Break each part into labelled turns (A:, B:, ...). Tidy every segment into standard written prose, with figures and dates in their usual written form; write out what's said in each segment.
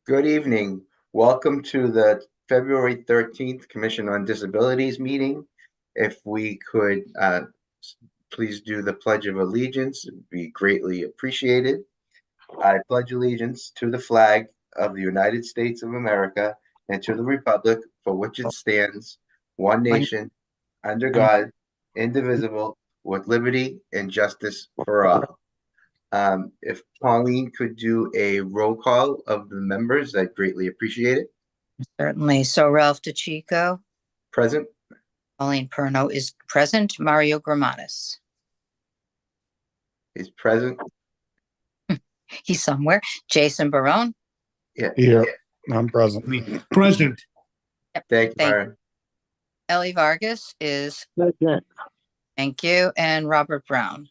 A: Good evening. Welcome to the February 13th Commission on Disabilities meeting. If we could please do the Pledge of Allegiance, it would be greatly appreciated. I pledge allegiance to the flag of the United States of America and to the republic for which it stands, one nation, under God, indivisible, with liberty and justice for all. If Pauline could do a roll call of the members, I'd greatly appreciate it.
B: Certainly. So Ralph DeChico,
A: Present.
B: Pauline Perno is present. Mario Gramatis.
A: He's present.
B: He's somewhere. Jason Barone.
A: Yeah.
C: Here, I'm present.
D: Present.
B: Yep.
A: Thank you, Byron.
B: Ellie Vargas is.
D: Second.
B: Thank you. And Robert Brown.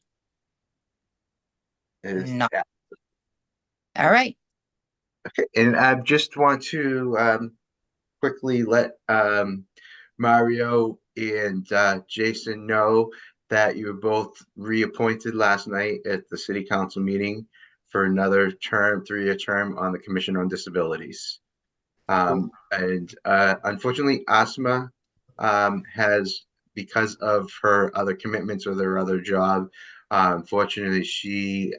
A: No.
B: All right.
A: Okay, and I just want to quickly let Mario and Jason know that you were both reappointed last night at the City Council meeting for another term, 3-year term on the Commission on Disabilities. And unfortunately, Asma has, because of her other commitments or their other job, unfortunately, she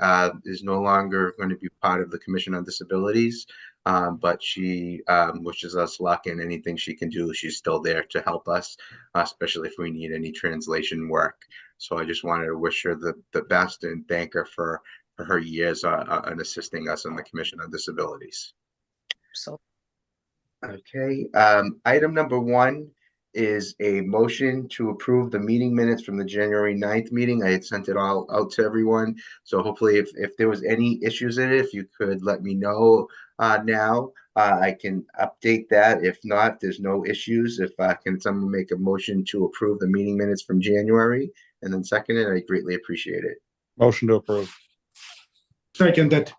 A: is no longer going to be part of the Commission on Disabilities, but she wishes us luck in anything she can do. She's still there to help us, especially if we need any translation work. So I just wanted to wish her the best and thank her for her years on assisting us on the Commission on Disabilities.
B: So,
A: okay, item number 1 is a motion to approve the meeting minutes from the January 9th meeting. I had sent it all out to everyone. So hopefully if there was any issues in it, if you could let me know now, I can update that. If not, there's no issues. If can someone make a motion to approve the meeting minutes from January and then second it, I greatly appreciate it.
C: Motion to approve.
D: Seconded.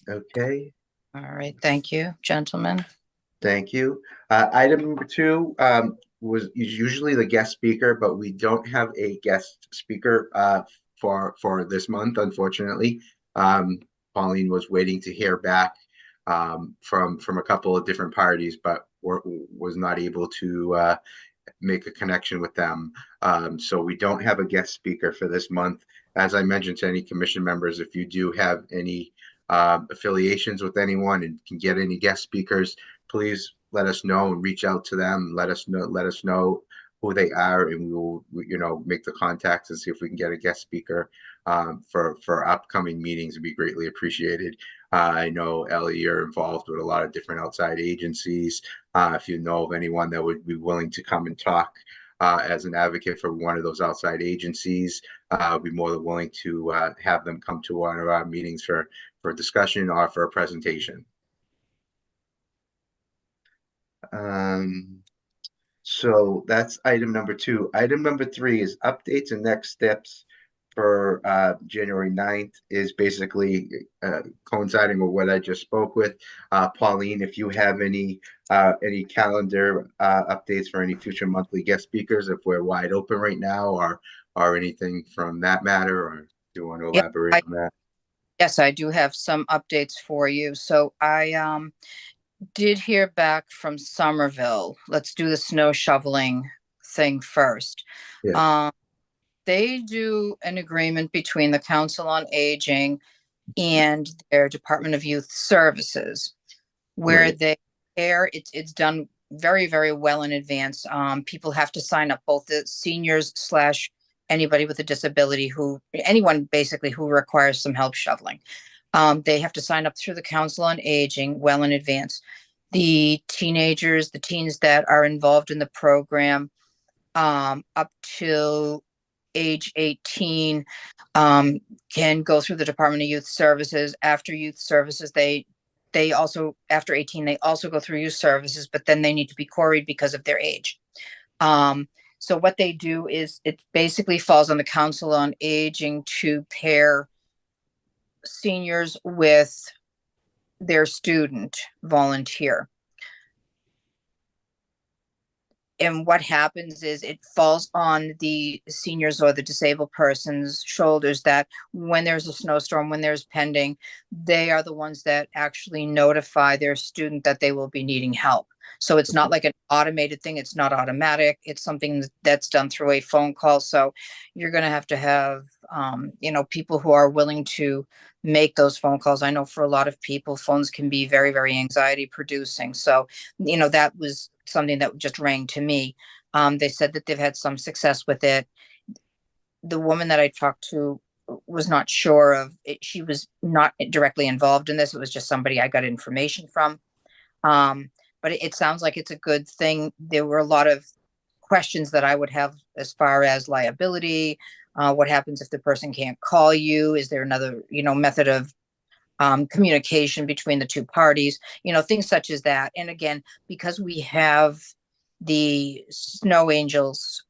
A: Okay.
B: all right. Thank you, gentlemen.
A: Thank you. Item number 2 was usually the guest speaker, but we don't have a guest speaker for this month, unfortunately. Pauline was waiting to hear back from a couple of different parties, but was not able to make a connection with them. So we don't have a guest speaker for this month. As I mentioned to any commission members, if you do have any affiliations with anyone and can get any guest speakers, please let us know and reach out to them. Let us know who they are, and we will, make the contacts and see if we can get a guest speaker for upcoming meetings. Would be greatly appreciated. I know, Ellie, you're involved with a lot of different outside agencies. If you know of anyone that would be willing to come and talk as an advocate for one of those outside agencies, I'd be more than willing to have them come to one of our meetings for discussion or for a presentation. So that's item number 2. Item number 3 is updates and next steps for January 9th is basically coinciding with what I just spoke with. Pauline, if you have any calendar updates for any future monthly guest speakers, if we're wide open right now, or anything from that matter, or do you want to elaborate on that?
B: Yes, I do have some updates for you. So I did hear back from Somerville. Let's do the snow shoveling thing first.
A: Yeah.
B: They do an agreement between the Council on Aging and their Department of Youth Services, where
A: Right.
B: they care. It's done very, very well in advance. People have to sign up, both the seniors / anybody with a disability, anyone basically who requires some help shoveling. They have to sign up through the Council on Aging well in advance. The teens that are involved in the program, up to age 18, can go through the Department of Youth Services. After Youth Services, they also, after 18, they also go through Youth Services, but then they need to be quarried because of their age. So what they do is it basically falls on the Council on Aging to pair seniors with their student volunteer. and what happens is it falls on the seniors or the disabled person's shoulders that when there's a snowstorm, when there's pending, they are the ones that actually notify their student that they will be needing help. So it's not like an automated thing. It's not automatic. It's something that's done through a phone call. So you're going to have, people who are willing to make those phone calls. I know for a lot of people, phones can be very, very anxiety producing. So, that was something that just rang to me. They said that they've had some success with it. The woman that I talked to was not sure of it. She was not directly involved in this. It was just somebody I got information from. But it sounds like it's a good thing. There were a lot of questions that I would have as far as liability. What happens if the person can't call you? Is there another, method of communication between the two parties, things such as that. And again, because we have the snow angels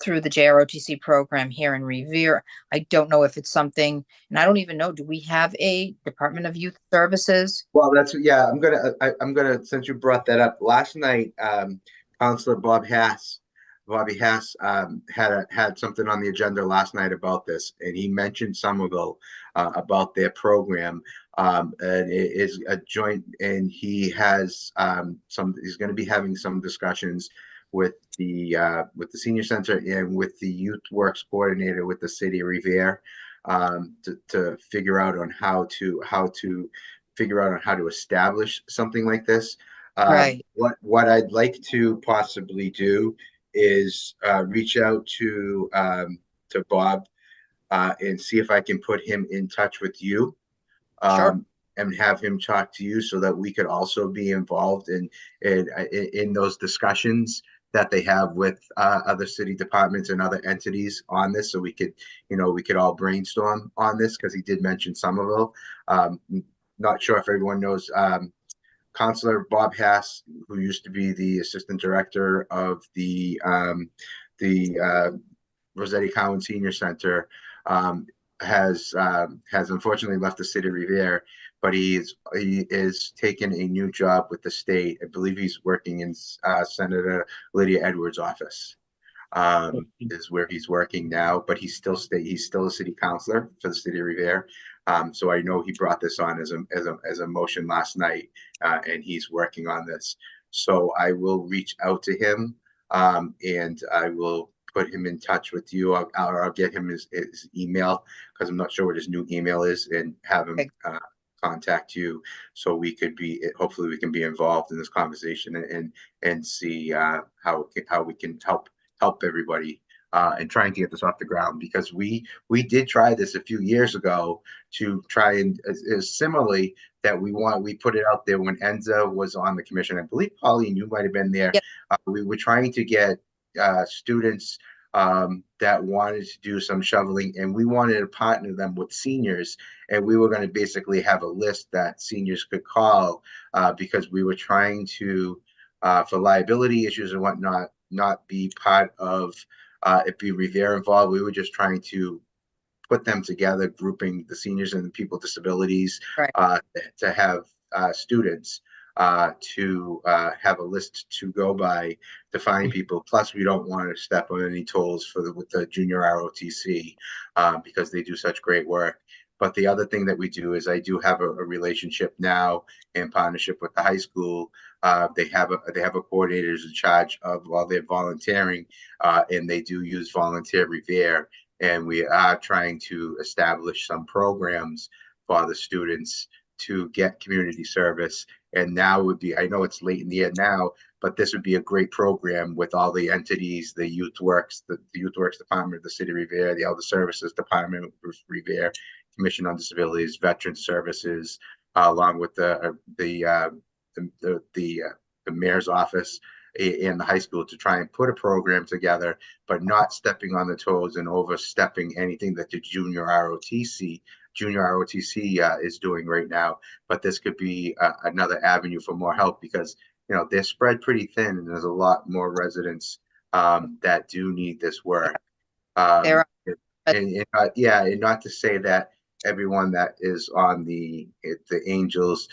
B: through the JROTC program here in Revere, I don't know if it's something, and I don't even know, do we have a Department of Youth Services?
A: Well, yeah, I'm gonna, since you brought that up, last night, Counselor Bobby Hass, had something on the agenda last night about this, and he mentioned Somerville, about their program. And it is a joint, and he has, he's gonna be having some discussions with the senior center and with the youth works coordinator with the city of Revere, to figure out on how to figure out on how to establish something like this.
B: Right.
A: What I'd like to possibly do is reach out to Bob, and see if I can put him in touch with you,
B: Sure.
A: and have him talk to you so that we could also be involved in those discussions that they have with other city departments and other entities on this, so we could all brainstorm on this, because he did mention Somerville. Not sure if everyone knows, Counselor Bob Hass, who used to be the assistant director of the Rossetti Cowan Senior Center, has unfortunately left the city of Revere, but he is taking a new job with the state. I believe he's working in Senator Lydia Edwards' office. Is where he's working now, but he's still a city councilor for the city of Revere. So I know he brought this on as a motion last night, and he's working on this. So I will reach out to him, and I will put him in touch with you. I'll get him his email, because I'm not sure what his new email is, and have him contact you, so hopefully we can be involved in this conversation and see how we can help everybody, and trying to get this off the ground, because we did try this a few years ago to try and similarly that we put it out there when Enza was on the commission. I believe Pauline, you might have been there.
B: Yep.
A: We were trying to get students that wanted to do some shoveling, and we wanted to partner them with seniors, and we were going to basically have a list that seniors could call, because we were trying to, for liability issues and whatnot, not be part of it be Revere involved. We were just trying to put them together, grouping the seniors and the people with disabilities,
B: Right.
A: to have students to have a list to go by to find people. Plus, we don't want to step on any toes with the junior ROTC, because they do such great work. But the other thing that we do is I do have a relationship now in partnership with the high school. They have a coordinator who's in charge of all their volunteering, and they do use Volunteer Revere. And we are trying to establish some programs for the students to get community service. And now would be, I know it's late in the year now, but this would be a great program with all the entities, the Youth Works, the Youth Works Department of the City of Revere, the Elder Services Department of Revere, Commission on Disabilities, Veteran Services, along with the mayor's office in the high school, to try and put a program together, but not stepping on the toes and overstepping anything that the junior ROTC is doing right now. But this could be another avenue for more help, because they're spread pretty thin, and there's a lot more residents that do need this work.
B: There
A: And not to say that everyone that is on the Angels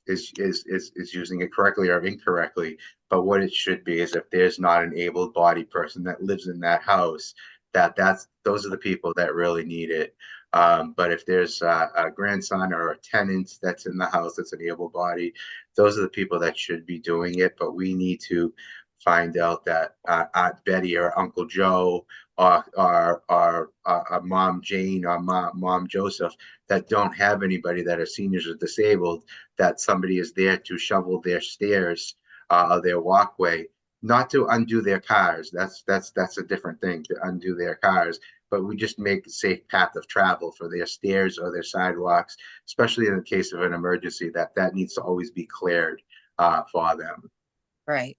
A: is using it correctly or incorrectly. But what it should be is if there's not an able-bodied person that lives in that house, those are the people that really need it. But if there's a grandson or a tenant that's in the house that's an able-bodied, those are the people that should be doing it. But we need to find out that Aunt Betty or Uncle Joe or Mom Jane or Mom Joseph that don't have anybody that are seniors or disabled, that somebody is there to shovel their stairs or their walkway, not to undo their cars. That's a different thing, to undo their cars, but we just make a safe path of travel for their stairs or their sidewalks, especially in the case of an emergency, that needs to always be cleared for them.
B: Right.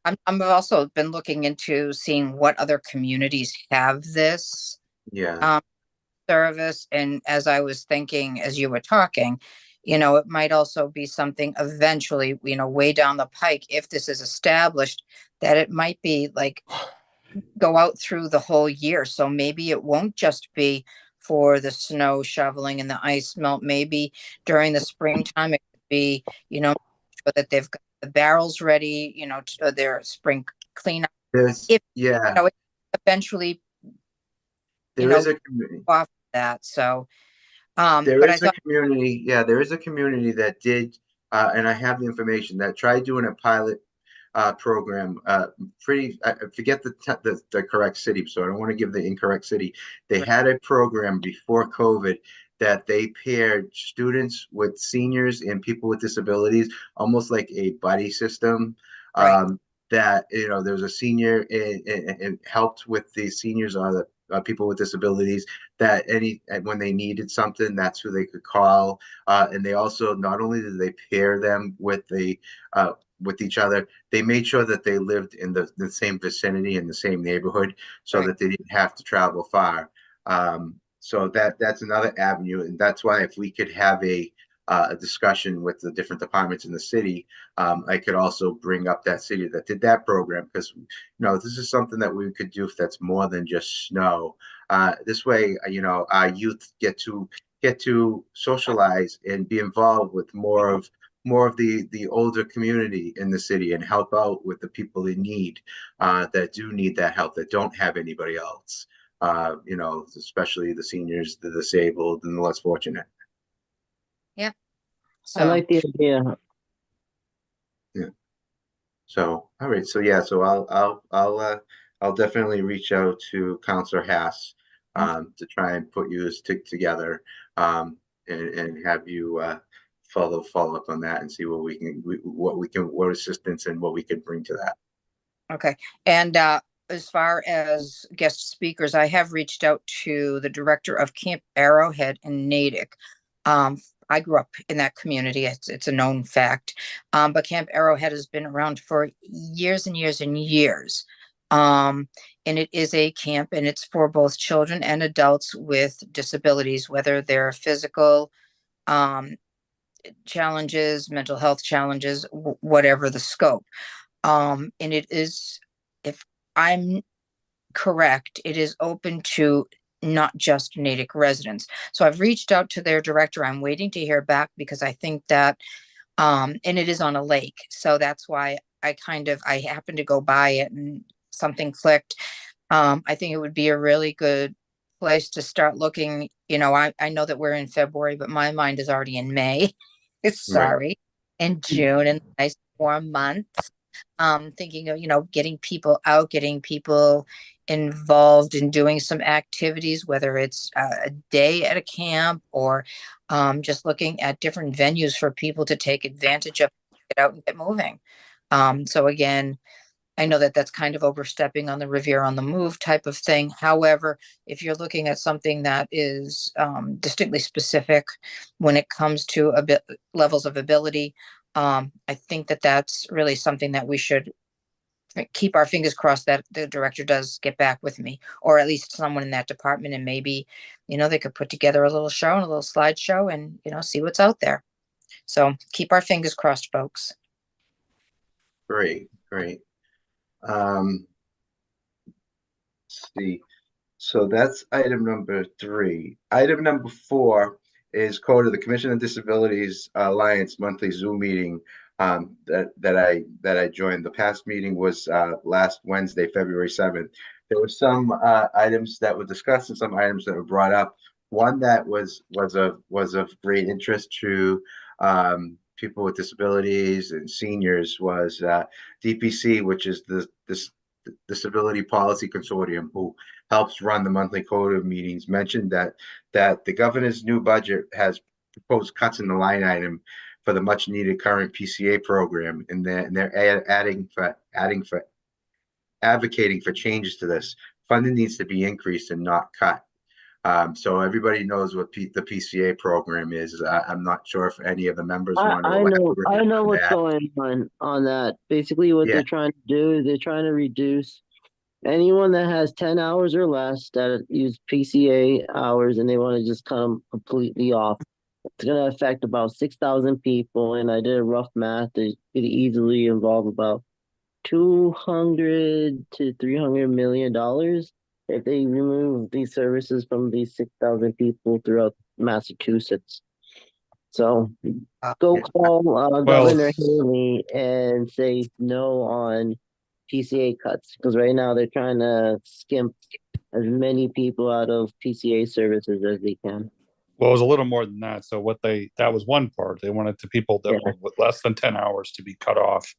B: I've also been looking into seeing what other communities have this
A: Yeah.
B: um, service. And as I was thinking, as you were talking, it might also be something eventually, way down the pike, if this is established, that it might be like go out through the whole year. So maybe it won't just be for the snow shoveling and the ice melt. Maybe during the springtime, it could be, sure that they've got the barrels ready, to their spring cleanup. If,
A: Yeah,
B: eventually,
A: there is a community.
B: off that. So,
A: There
B: but I
A: is a
B: thought,
A: community, yeah, there is a community that did, and I have the information that tried doing a pilot program. I forget the correct city, so I don't want to give the incorrect city. They had a program before COVID that they paired students with seniors and people with disabilities, almost like a buddy system.
B: right,
A: That there was a senior and helped with the seniors or the people with disabilities, that when they needed something, that's who they could call. And they also, not only did they pair them with each other, they made sure that they lived in the same vicinity, in the same neighborhood, so
B: right,
A: that they didn't have to travel far. So that's another avenue, and that's why if we could have a discussion with the different departments in the city, I could also bring up that city that did that program, because this is something that we could do if that's more than just snow. This way, our youth get to socialize and be involved with more of the older community in the city, and help out with the people in need, that do need that help, that don't have anybody else. Especially the seniors, the disabled, and the less fortunate.
B: yeah.
E: I
B: So,
E: like the idea.
A: Yeah. So, all right. So yeah. So I'll definitely reach out to Counselor Hass, to try and put you together, and have you follow up on that and see what assistance and what we can bring to that.
B: okay. And as far as guest speakers, I have reached out to the director of Camp Arrowhead in Natick. I grew up in that community. It's a known fact. But Camp Arrowhead has been around for years and years and years. And it is a camp, and it's for both children and adults with disabilities, whether they're physical um, challenges, mental health challenges, whatever the scope. And it is, if I'm correct, it is open to not just Natick residents. So I've reached out to their director. I'm waiting to hear back, because I think that, and it is on a lake. So that's why I happened to go by it and something clicked. I think it would be a really good place to start looking. I know that we're in February, but my mind is already in May.
A: Right.
B: Sorry, in June, and nice warm months. Thinking of, getting people out, getting people involved in doing some activities, whether it's a day at a camp, or just looking at different venues for people to take advantage of, get out and get moving. So again, I know that that's kind of overstepping on the Revere on the Move type of thing. However, if you're looking at something that is distinctly specific when it comes to a bit levels of ability, I think that that's really something that we should keep our fingers crossed that the director does get back with me, or at least someone in that department, and maybe, they could put together a little show and a little slideshow, and, see what's out there. So keep our fingers crossed, folks.
A: Great. Great. Let's see. So that's item number 3. Item number 4 is code of the Commission on Disabilities Alliance monthly Zoom meeting that I joined. The past meeting was last Wednesday, February 7th. There were some items that were discussed and some items that were brought up. One that was of great interest to people with disabilities and seniors was DPC, which is this Disability Policy Consortium, who helps run the monthly code of meetings, mentioned that the governor's new budget has proposed cuts in the line item for the much needed current PCA program, and they're advocating for changes to this. Funding needs to be increased and not cut. So everybody knows what the PCA program is. I'm not sure if any of the members want to
E: I know
A: elaborate on
E: what's
A: that.
E: going on that. Basically what
A: Yeah.
E: they're trying to do is they're trying to reduce anyone that has 10 hours or less that use PCA hours, and they want to just cut them completely off. It's going to affect about 6,000 people, and I did a rough math. It could easily involve about 200 to 300 million dollars if they remove these services from these 6,000 people throughout Massachusetts. So go
A: Yeah.
E: call Governor Haley and say no on PCA cuts, because right now they're trying to skimp as many people out of PCA services as they can.
C: Well, it was a little more than that. So that was one part. They wanted the people that were with less than 10 hours to be cut off.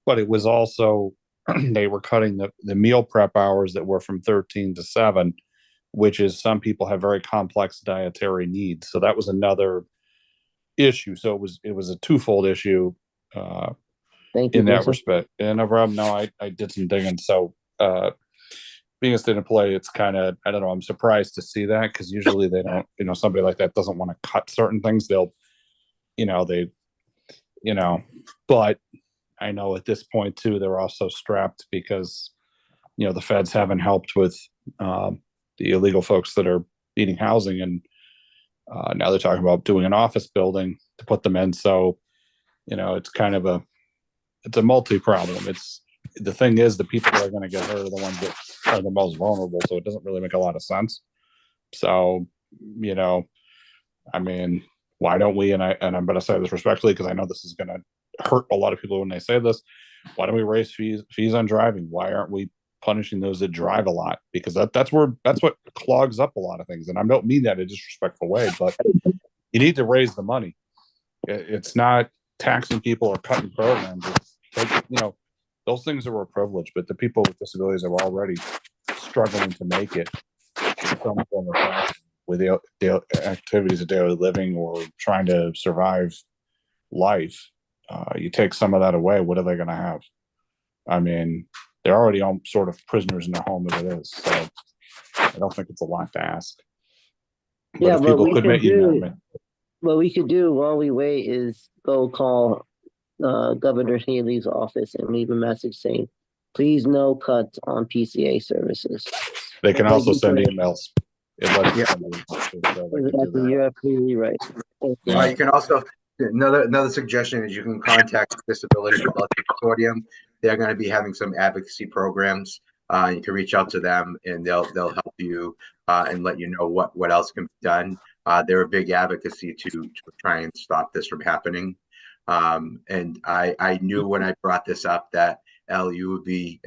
C: But it was also, they were cutting the meal prep hours that were from 13 to 7, which is some people have very complex dietary needs. So that was another issue. So it was a twofold issue
E: Thank you
C: in that
E: for
C: respect. And no problem. No, I did some digging. So being a state employee, it's kind of, I don't know, I'm surprised to see that, because usually they don't, somebody like that doesn't want to cut certain things. They'll, but I know at this point too, they're also strapped because, the feds haven't helped with the illegal folks that are needing housing. And now they're talking about doing an office building to put them in. So, it's kind of it's a multi-problem. The thing is, the people that are going to get hurt are the ones that are the most vulnerable. So it doesn't really make a lot of sense. So, I mean, why don't we, and I'm going to say this respectfully, because I know this is going to hurt a lot of people when they say this, why don't we raise fees on driving? Why aren't we punishing those that drive a lot? Because that's what clogs up a lot of things. And I don't mean that in a disrespectful way, but you need to raise the money. It's not taxing people or cutting programs. Those things are a privilege, but the people with disabilities are already struggling to make it in some form or fashion with the activities of daily living or trying to survive life. You take some of that away, what are they going to have? I mean, they're already sort of prisoners in their home as it is. So I don't think it's a lot to ask. But
E: yeah,
C: if people could make
E: what we could do while we wait is go call Governor Haley's office and leave a message saying, please no cuts on PCA services.
C: They can also send emails.
E: Exactly, you're absolutely right.
A: You can also, another suggestion is you can contact the Disability Policy Consortium. They're going to be having some advocacy programs. You can reach out to them and they'll help you and let you know what else can be done. They're a big advocacy to try and stop this from happening. And I knew when I brought this up that you would be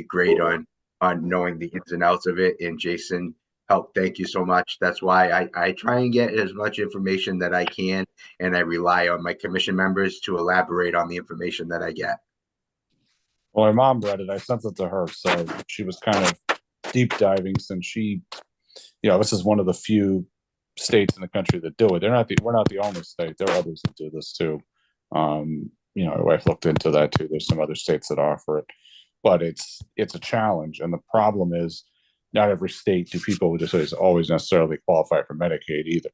A: great on knowing the ins and outs of it. And Jason, thank you so much. That's why I try and get as much information that I can, and I rely on my commission members to elaborate on the information that I get.
C: Well, my mom read it. I sent it to her, so she was kind of deep diving, since she, this is one of the few states in the country that do it. We're not the only state. There are others that do this too. My wife looked into that too. There's some other states that offer it, but it's a challenge. And the problem is, not every state do people with disabilities always necessarily qualify for Medicaid either.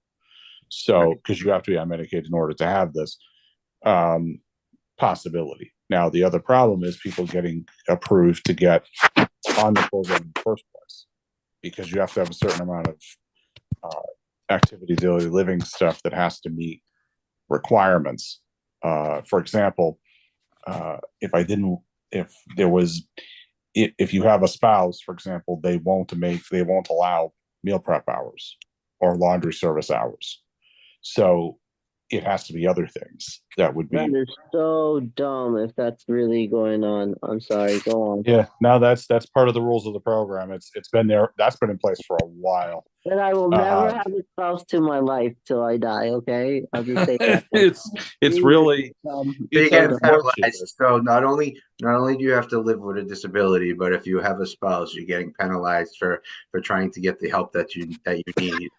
C: So, because you have to be on Medicaid in order to have this possibility. Now, the other problem is people getting approved to get on the program in the first place, because you have to have a certain amount of activity, daily living stuff that has to meet requirements. For example, if you have a spouse, for example, they won't allow meal prep hours or laundry service hours. So it has to be other things that would be.
E: That is so dumb if that's really going on. I'm sorry, go on.
C: Yeah, no, that's part of the rules of the program. It's been there. That's been in place for a while.
E: And I will never
C: Uh,
E: have a spouse to my life till I die, okay? I'll just say that.
C: it's really
E: Um,
A: So
C: it's
A: you're getting
C: unfortunate.
A: penalized. So not only do you have to live with a disability, but if you have a spouse, you're getting penalized for trying to get the help that you need.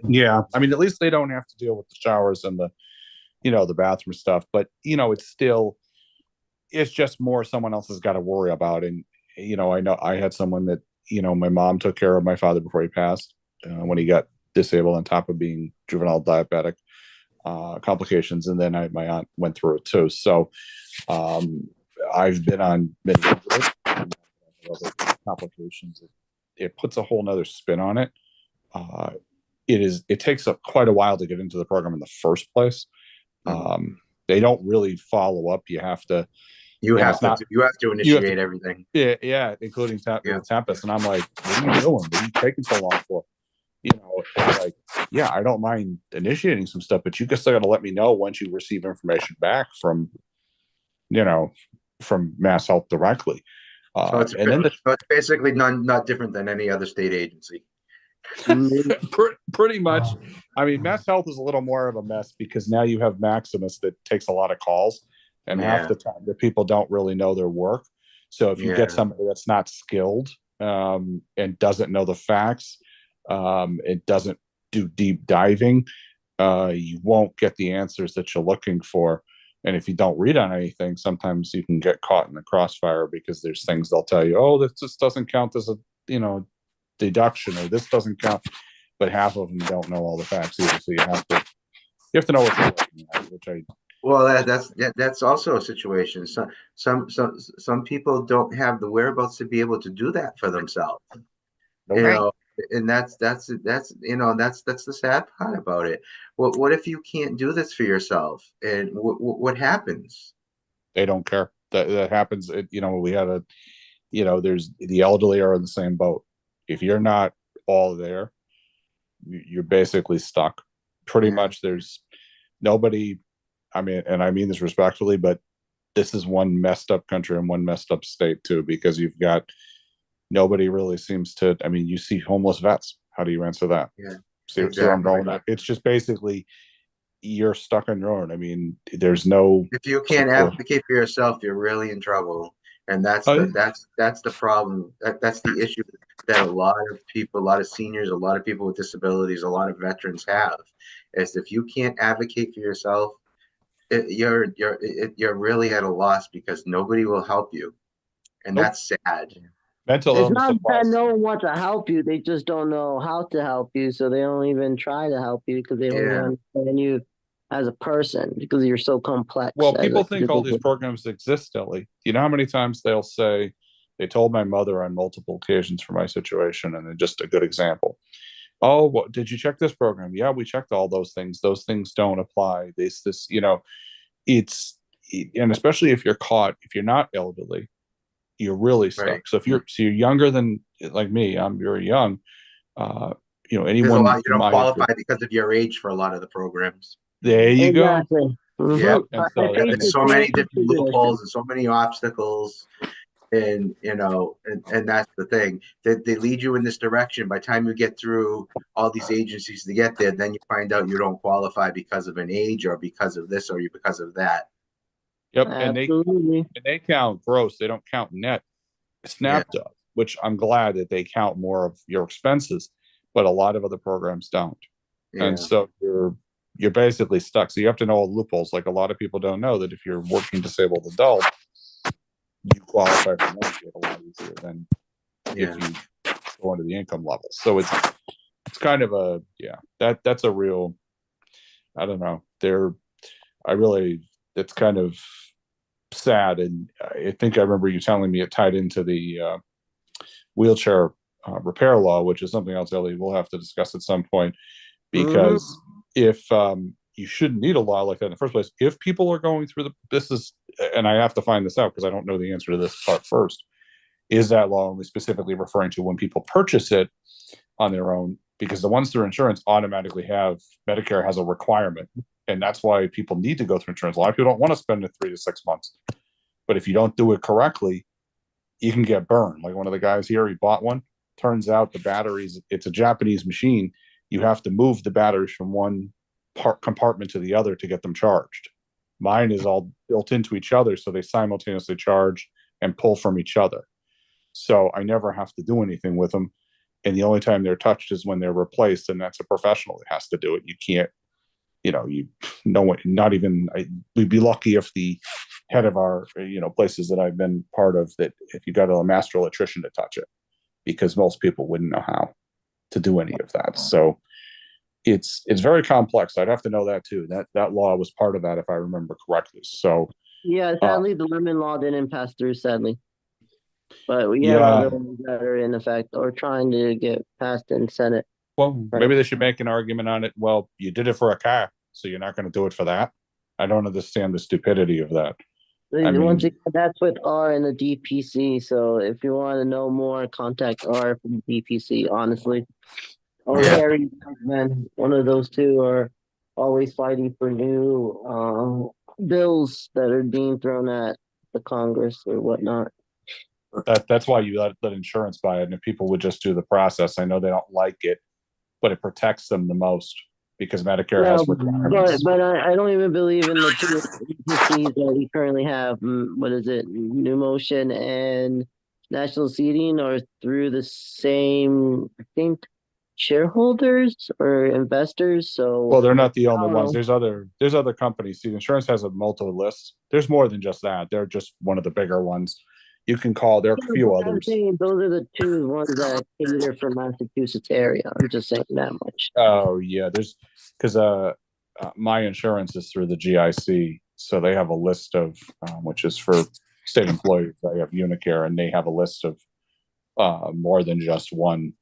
C: Yeah, I mean, at least they don't have to deal with the showers and the bathroom stuff. But it's still, it's just more someone else has got to worry about. And I know I had someone that my mom took care of my father before he passed when he got disabled, on top of being juvenile diabetic complications, and then my aunt went through it too. So I've been on many other complications. It puts a whole nother spin on it. Uh, it takes up quite a while to get into the program in the first place. They don't really follow up. You have to.
A: You
C: And
A: have
C: it's not.
A: to you have to
C: You have to.
A: initiate everything.
C: Yeah, including
A: Yeah.
C: Tempest. And I'm like, what are you doing? What are you taking so long for? Like, yeah, I don't mind initiating some stuff, but you just got to let me know once you receive information back from Mass Health directly.
A: So it's
C: And then
A: so it's basically not different than any other state agency.
C: pretty much, I mean, Mass Health is a little more of a mess because now you have Maximus that takes a lot of calls, and half
A: Yeah.
C: the time the people don't really know their work. So if you
A: Yeah.
C: get somebody that's not skilled and doesn't know the facts, it doesn't do deep diving, you won't get the answers that you're looking for. And if you don't read on anything, sometimes you can get caught in the crossfire because there's things they'll tell you, oh, this just doesn't count as a deduction, or this doesn't count, but half of them don't know all the facts either. So you have to know what you're looking at, which I.
A: Well, that's also a situation. Some people don't have the whereabouts to be able to do that for themselves.
C: Nope.
A: You
B: Right.
A: know, and that's that's the sad part about it. What if you can't do this for yourself? And what happens?
C: They don't care. That happens. We had there's the elderly are in the same boat. If you're not all there, you're basically stuck. Pretty
A: Yeah.
C: much, there's nobody. I mean, and I mean this respectfully, but this is one messed up country and one messed up state too, because you've got nobody really seems to. I mean, you see homeless vets. How do you answer that?
A: Yeah,
C: See where I'm going
A: exactly.
C: at? It's just basically you're stuck on your own. I mean, there's no
A: If you can't
C: support.
A: advocate for yourself, you're really in trouble. And that's
C: Oh,
A: the
C: yeah.
A: that's the problem. That's the issue that a lot of people, a lot of seniors, a lot of people with disabilities, a lot of veterans have. Is if you can't advocate for yourself, you're really at a loss because nobody will help you, and
C: Nope.
A: that's sad.
C: Mental
E: It's
C: illness
E: not that
C: applies.
E: no one wants to help you, they just don't know how to help you, so they don't even try to help you because they don't even
A: Yeah.
E: understand you as a person because you're so complex.
C: Well,
E: as
C: people
E: a
C: think all these
E: individual.
C: programs exist, Ellie. You know how many times they'll say, they told my mother on multiple occasions for my situation, and then just a good example. Oh, what, did you check this program? Yeah, we checked all those things. Those things don't apply. It's, and especially if you're caught, if you're not elderly, you're really stuck.
A: Right.
C: So you're younger than, like me, I'm very young.
A: There's a
C: Anyone
A: lot you
C: in
A: don't
C: my age group,
A: qualify because of your age for a lot of the programs.
C: there you go.
E: Exactly.
A: Yeah.
C: And
E: I
C: so
E: faced
A: There's
E: the
A: so
E: same
A: many different
E: situation.
A: loopholes and so many obstacles. And and that's the thing, that they lead you in this direction. By the time you get through all these agencies to get there, then you find out you don't qualify because of an age or because of this or because of that.
C: Yep,
E: Absolutely.
C: and they count gross. They don't count net.
A: Yeah.
C: SNAP does, which I'm glad that they count more of your expenses, but a lot of other programs don't.
A: Yeah.
C: And so you're basically stuck. So you have to know all the loopholes. Like, a lot of people don't know that if you're working disabled adult, you qualify for Medicaid a lot easier than
A: Yeah.
C: if you go into the income level. So it's kind of that's a real, I don't know. It's kind of sad. And I think I remember you telling me it tied into the wheelchair repair law, which is something else, Ellie, we'll have to discuss at some point, because if you shouldn't need a law like that in the first place. If people are going through and I have to find this out because I don't know the answer to this part first, is that law only specifically referring to when people purchase it on their own, because the ones through insurance automatically have Medicare has a requirement, and that's why people need to go through insurance. A lot of people don't want to spend the 3 to 6 months, but if you don't do it correctly, you can get burned. Like one of the guys here, he bought one. Turns out the batteries, it's a Japanese machine. You have to move the batteries from one compartment to the other to get them charged. Mine is all built into each other, so they simultaneously charge and pull from each other. So I never have to do anything with them. And the only time they're touched is when they're replaced, and that's a professional that has to do it. You can't, no one, not even, we'd be lucky if the head of our, places that I've been part of, that if you got a master electrician to touch it, because most people wouldn't know how to do any of that. So it's very complex. I'd have to know that too. That law was part of that, if I remember correctly. So
E: Yeah, sadly, the lemon law didn't pass through, sadly. But we have
C: yeah,
E: other ones that are in effect or trying to get passed in Senate.
C: well,
E: Right.
C: maybe they should make an argument on it. Well, you did it for a car, so you're not going to do it for that. I don't understand the stupidity of that. I
E: Once
C: mean,
E: again, that's with R and the DPC. So if you want to know more, contact R from DPC, honestly. Or
A: Yeah.
E: Harry, man, one of those two are always fighting for new bills that are being thrown at the Congress or whatnot.
C: that's why you let insurance buy it. And if people would just do the process, I know they don't like it, but it protects them the most because Medicare
E: Yeah,
C: has requirements.
E: but I don't even believe in the two agencies that we currently have. What is it? New Motion and National Seating are through the same, I think, shareholders or investors. So
C: Well, they're not the
E: I
C: only
E: don't
C: ones.
E: know.
C: There's other companies. See, insurance has a multiple list. There's more than just that. They're just one of the bigger ones. You can call. There are
E: Yeah,
C: a few
E: but I'm
C: others.
E: saying those are the two ones that cater for Massachusetts area. I'm just saying that much.
C: Oh yeah, there's because my insurance is through the GIC, so they have a list of which is for state employees. I have Unicare, and they have a list of more than just one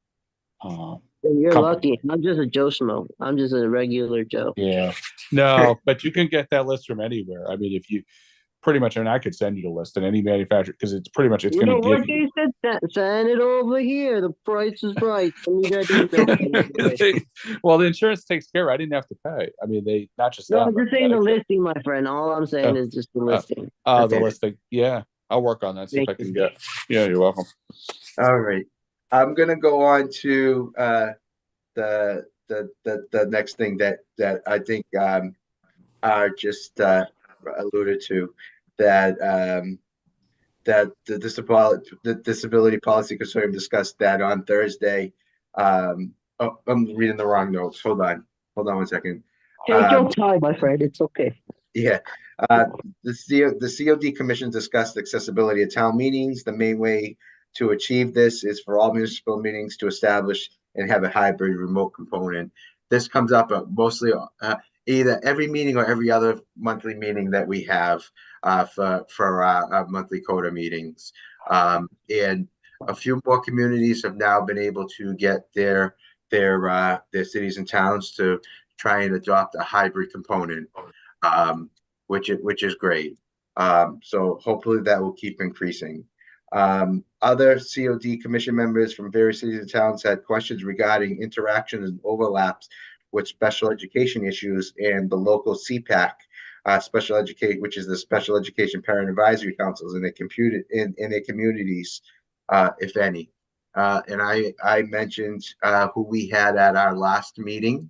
C: uh,
E: You're
C: company.
E: lucky. I'm just a Joe Schmo. I'm just a regular Joe.
C: Yeah, no, but you can get that list from anywhere. I mean, if you pretty much, and I could send you the list in any manufacturer because it's pretty much it's
E: You
C: going
E: know
C: to give
E: what
C: you.
E: they said? Send it over here. The price is right. Send me that email.
C: Well, the insurance takes care. I didn't have to pay. I mean, they not just
E: No,
C: them,
E: I'm
C: but
E: just saying the
C: Medicare.
E: listing, my friend. All I'm saying
C: Uh,
E: is just the
C: uh,
E: listing.
C: oh,
E: That's
C: the
E: it.
C: listing. Yeah, I'll work on that. See if
E: Thank
C: I can
E: you.
C: get. Yeah, you're welcome.
A: All right. I'm gonna go on to the next thing that I think are just alluded to, that that the disability policy consortium discussed that on Thursday. Oh, I'm reading the wrong notes. Hold on one second.
E: Take your time, my friend. It's okay.
A: Yeah. The COD Commission discussed accessibility at town meetings. The main way to achieve this is for all municipal meetings to establish and have a hybrid remote component. This comes up mostly either every meeting or every other monthly meeting that we have for our monthly CODA meetings. And a few more communities have now been able to get their cities and towns to try and adopt a hybrid component, which is great. So hopefully that will keep increasing. Other COD commission members from various cities and towns had questions regarding interactions and overlaps with special education issues and the local CPAC, special educate, which is the Special Education Parent Advisory Councils in their their communities, if any. And I mentioned who we had at our last meeting.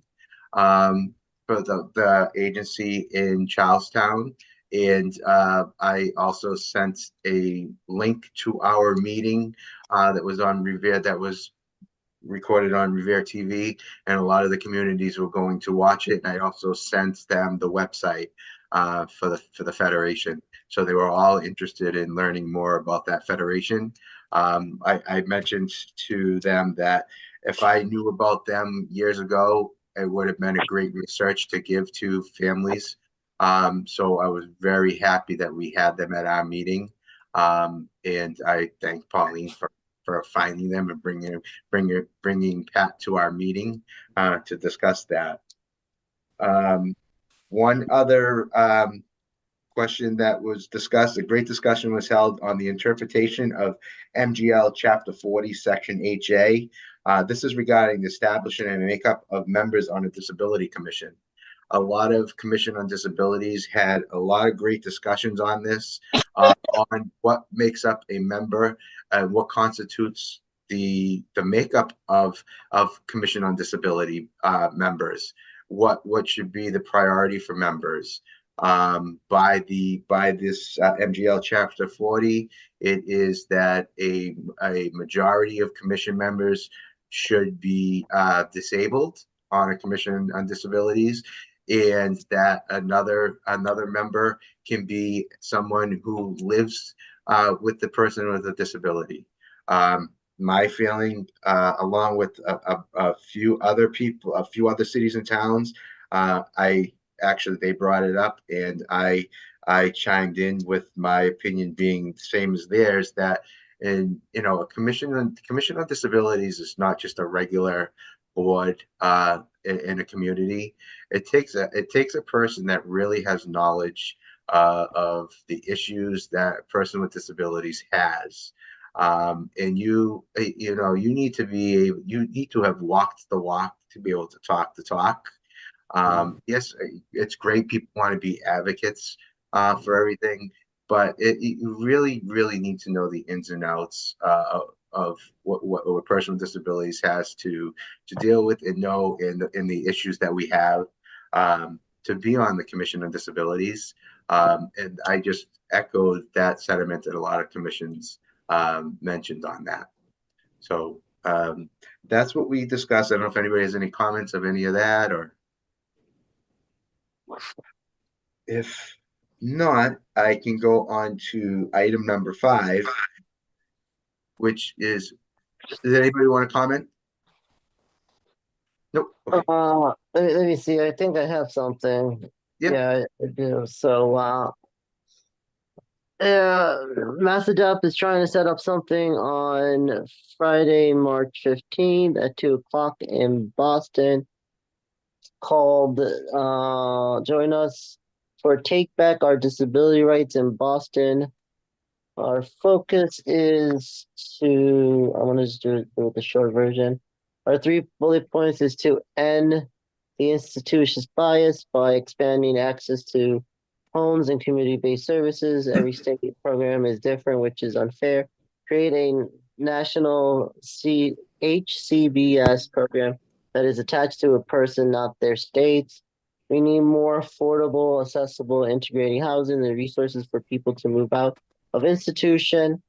A: For the agency in Charlestown. And I also sent a link to our meeting that was on Revere, that was recorded on Revere TV, and a lot of the communities were going to watch it. And I also sent them the website for the federation, so they were all interested in learning more about that federation. I mentioned to them that if I knew about them years ago, it would have been a great research to give to families. So I was very happy that we had them at our meeting. And I thank Pauline for finding them and bringing Pat to our meeting to discuss that. One other question that was discussed, a great discussion was held on the interpretation of MGL Chapter 40, Section HA. This is regarding the establishment and makeup of members on a disability commission. A lot of Commission on Disabilities had a lot of great discussions on this, on what makes up a member and what constitutes the makeup of Commission on Disability members. What should be the priority for members? By this MGL Chapter 40, it is that a majority of commission members should be disabled on a Commission on Disabilities, and that another member can be someone who lives with the person with a disability. My feeling, along with a few other people, a few other cities and towns, they brought it up, and I chimed in with my opinion being the same as theirs, that a commission on disabilities is not just a regular board in a community. It takes a person that really has knowledge of the issues that a person with disabilities has. And you need to have walked the walk to be able to talk the talk. Yes, it's great. People want to be advocates for everything, but you really, really need to know the ins and outs of what a person with disabilities has to deal with, and know in the issues that we have to be on the Commission on Disabilities. And I just echoed that sentiment that a lot of commissions mentioned on that. So that's what we discussed. I don't know if anybody has any comments of any of that, or if not, I can go on to item number 5, which is, does anybody want to comment? Nope. Okay.
E: Let me see. I think I have something.
A: Yeah.
E: Yeah, I do. So, Macedup is trying to set up something on Friday, March 15th at 2 o'clock in Boston, called Join Us for Take Back Our Disability Rights in Boston. Our focus is to, I want to just do it with the short version. Our 3 bullet points is to end the institution's bias by expanding access to homes and community-based services. Every state program is different, which is unfair. Create a national HCBS program that is attached to a person, not their states. We need more affordable, accessible, integrating housing and resources for people to move out of institution.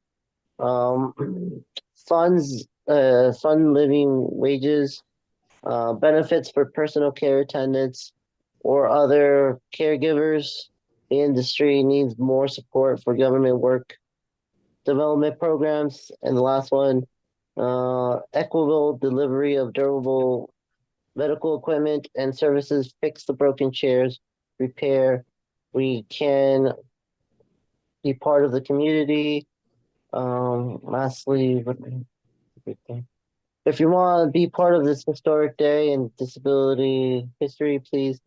E: Funds, fund living wages, benefits for personal care attendants or other caregivers. The industry needs more support for government work development programs. And the last one, equitable delivery of durable medical equipment and services, fix the broken chairs, repair. We can be part of the community. Lastly, if you want to be part of this historic day in disability history, please,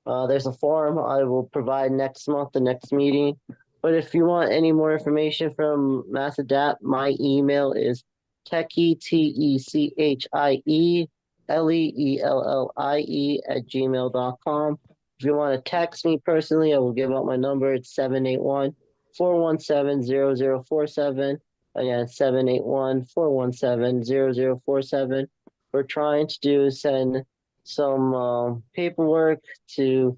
E: there's a form I will provide next month, the next meeting. But if you want any more information from MassAdapt, my email is techie, TECHIELEELLIE @gmail.com. If you want to text me personally, I will give out my number. It's 781-417-0047. Again, 781-417-0047. We're trying to do is send some paperwork to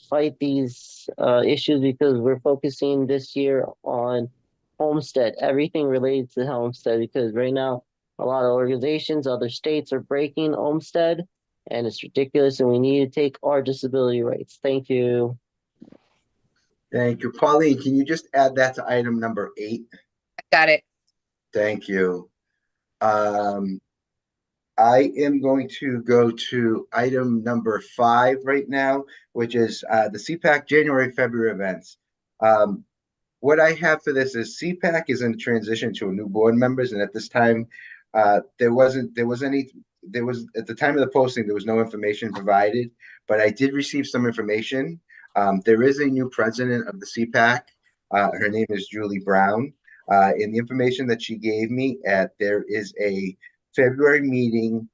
E: fight these issues, because we're focusing this year on homestead, everything related to homestead, because right now a lot of organizations, other states are breaking homestead, and it's ridiculous, and we need to take our disability rights. Thank you.
A: Thank you. Pauline, can you just add that to item number 8?
B: Got it.
A: Thank you. I am going to go to item number 5 right now, which is the CPAC January, February events. What I have for this is CPAC is in transition to a new board members, and at this time, at the time of the posting, there was no information provided, but I did receive some information There is a new president of the CPAC. Her name is Julie Brown. In the information that she gave me, there is a February meeting,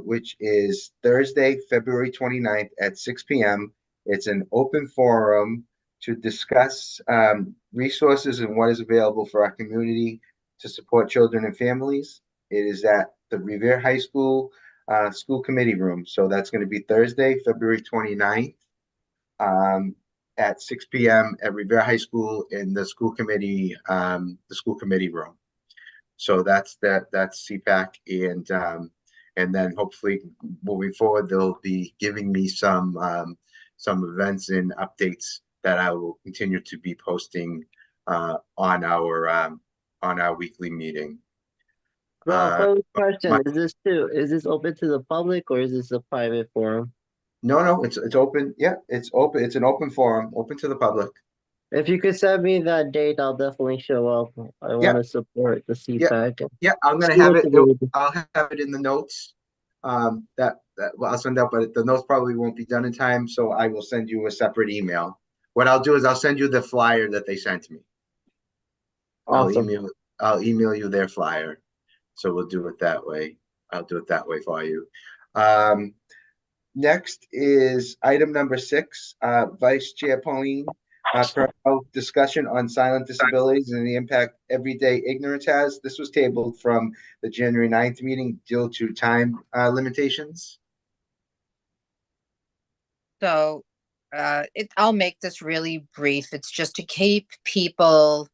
A: which is Thursday, February 29th at 6 p.m. It's an open forum to discuss resources and what is available for our community to support children and families. It is at the Revere High School school committee room. So that's going to be Thursday, February 29th at 6 p.m. at Revere High School in the school committee room. So that's CPAC, and then hopefully moving forward, they'll be giving me some events and updates that I will continue to be posting on our weekly meeting.
E: Well, question,
A: my-
E: is this open to the public or is this a private forum?
A: No, it's open. Yeah, it's open. It's an open forum, open to the public.
E: If you could send me that date, I'll definitely show up. I want to support the CPAC.
A: Yeah, I'm gonna
E: See
A: have
E: what
A: it.
E: to do.
A: I'll have it in the notes. Well, I'll send out, but the notes probably won't be done in time, so I will send you a separate email. What I'll do is I'll send you the flyer that they sent me.
E: Awesome.
A: I'll email you their flyer. So we'll do it that way. I'll do it that way for you. Next is item number 6, Vice Chair Pauline. Discussion on silent disabilities and the impact everyday ignorance has. This was tabled from the January 9th meeting due to time limitations.
B: So I'll make this really brief. It's just to keep people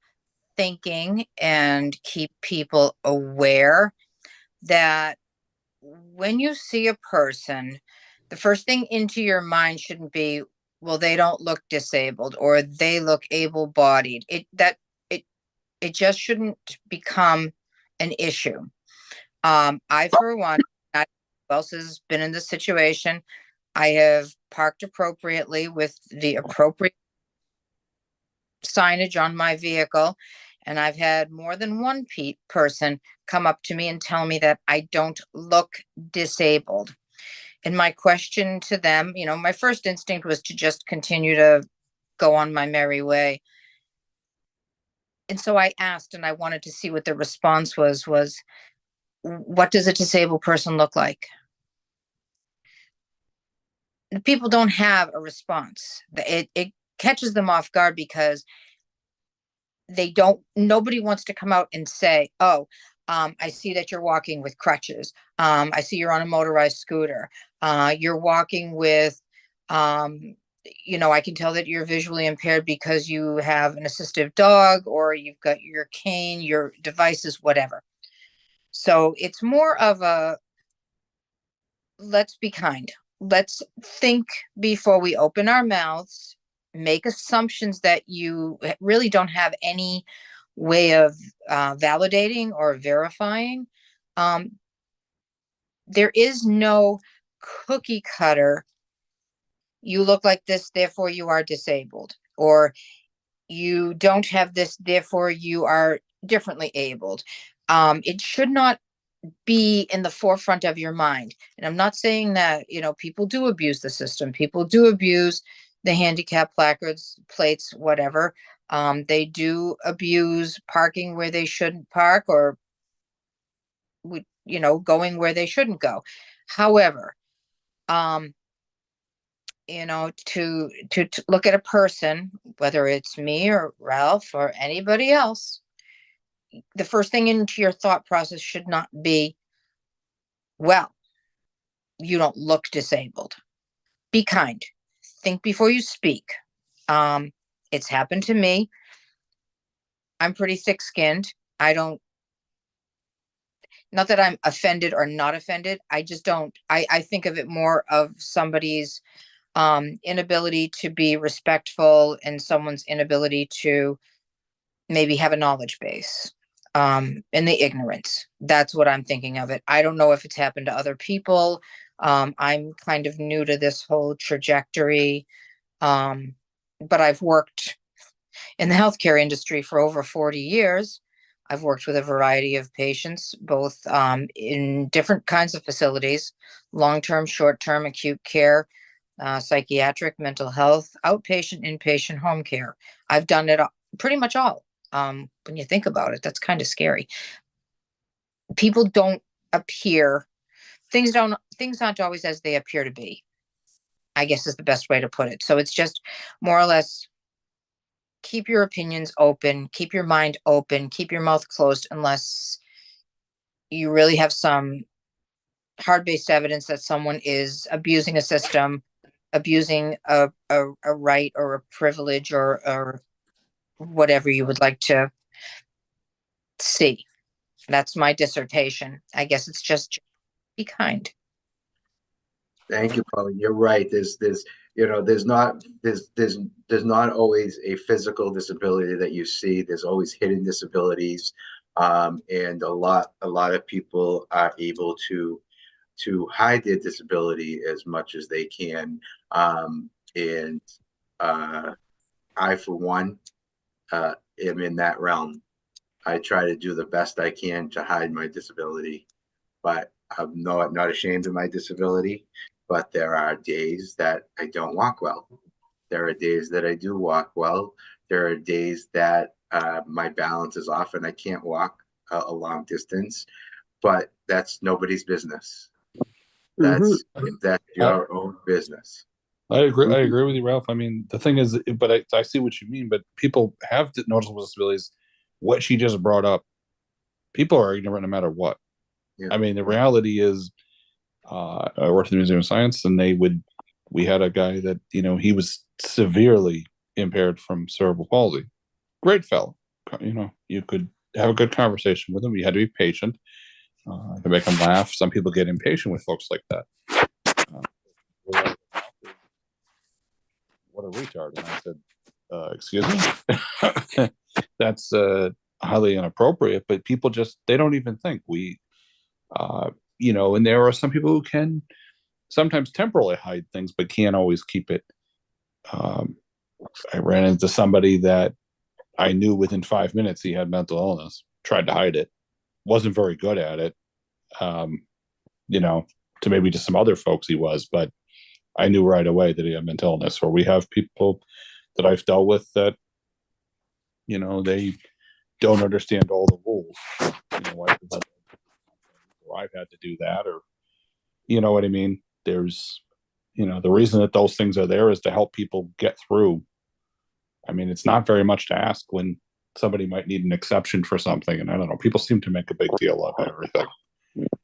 B: thinking and keep people aware that when you see a person, the first thing into your mind shouldn't be, well, they don't look disabled or they look able-bodied. It just shouldn't become an issue. I, for one, not who else has been in this situation. I have parked appropriately with the appropriate signage on my vehicle, and I've had more than one person come up to me and tell me that I don't look disabled. And my question to them, my first instinct was to just continue to go on my merry way. And so I asked, and I wanted to see what the response was what does a disabled person look like? People don't have a response. It catches them off guard because nobody wants to come out and say, oh, I see that you're walking with crutches. I see you're on a motorized scooter. You're walking with, I can tell that you're visually impaired because you have an assistive dog or you've got your cane, your devices, whatever. So it's more of a, let's be kind. Let's think before we open our mouths, make assumptions that you really don't have any way of validating or verifying. There is no cookie cutter. You look like this, therefore you are disabled, or you don't have this, therefore you are differently abled. It should not be in the forefront of your mind. And I'm not saying that, people do abuse the system. People do abuse the handicap placards, plates, whatever. They do abuse parking where they shouldn't park or, going where they shouldn't go. However, to look at a person, whether it's me or Ralph or anybody else, the first thing into your thought process should not be, well, you don't look disabled. Be kind. Think before you speak. It's happened to me. I'm pretty thick-skinned. Not that I'm offended or not offended. I just don't, I think of it more of somebody's inability to be respectful and someone's inability to maybe have a knowledge base, and the ignorance. That's what I'm thinking of it. I don't know if it's happened to other people. I'm kind of new to this whole trajectory, but I've worked in the healthcare industry for over 40 years. I've worked with a variety of patients, both in different kinds of facilities, long-term, short-term, acute care, psychiatric, mental health, outpatient, inpatient, home care. I've done it pretty much all. When you think about it, that's kind of scary. People don't appear, things aren't always as they appear to be, I guess is the best way to put it. So it's just more or less keep your opinions open, keep your mind open, keep your mouth closed unless you really have some hard-based evidence that someone is abusing a system, abusing a right or a privilege or whatever you would like to see. That's my dissertation. I guess it's just be kind.
A: Thank you, Pauline. You're right. There's not always a physical disability that you see. There's always hidden disabilities, and a lot of people are able to hide their disability as much as they can. And I, for one, am in that realm. I try to do the best I can to hide my disability, but I'm not ashamed of my disability. But there are days that I don't walk well. There are days that I do walk well. There are days that my balance is off and I can't walk a long distance. But that's nobody's business. That's your own business.
C: I agree with you, Ralph. I mean, the thing is, but I see what you mean. But people have noticeable disabilities. What she just brought up, people are ignorant no matter what.
A: Yeah.
C: I mean, the reality is, I worked at the Museum of Science, and we had a guy that he was severely impaired from cerebral palsy. Great fellow, you could have a good conversation with him. You had to be patient. To make them laugh. Some people get impatient with folks like that. What a retard. And I said, excuse me? That's highly inappropriate, but people they don't even think. And there are some people who can sometimes temporarily hide things, but can't always keep it. I ran into somebody that I knew within 5 minutes he had mental illness, tried to hide it, wasn't very good at it. To maybe to some other folks he was, but I knew right away that he had mental illness. Or we have people that I've dealt with that, they don't understand all the rules. I've had to do that, or you know what I mean? There's, the reason that those things are there is to help people get through. I mean, it's not very much to ask when somebody might need an exception for something. And I don't know, people seem to make a big deal of everything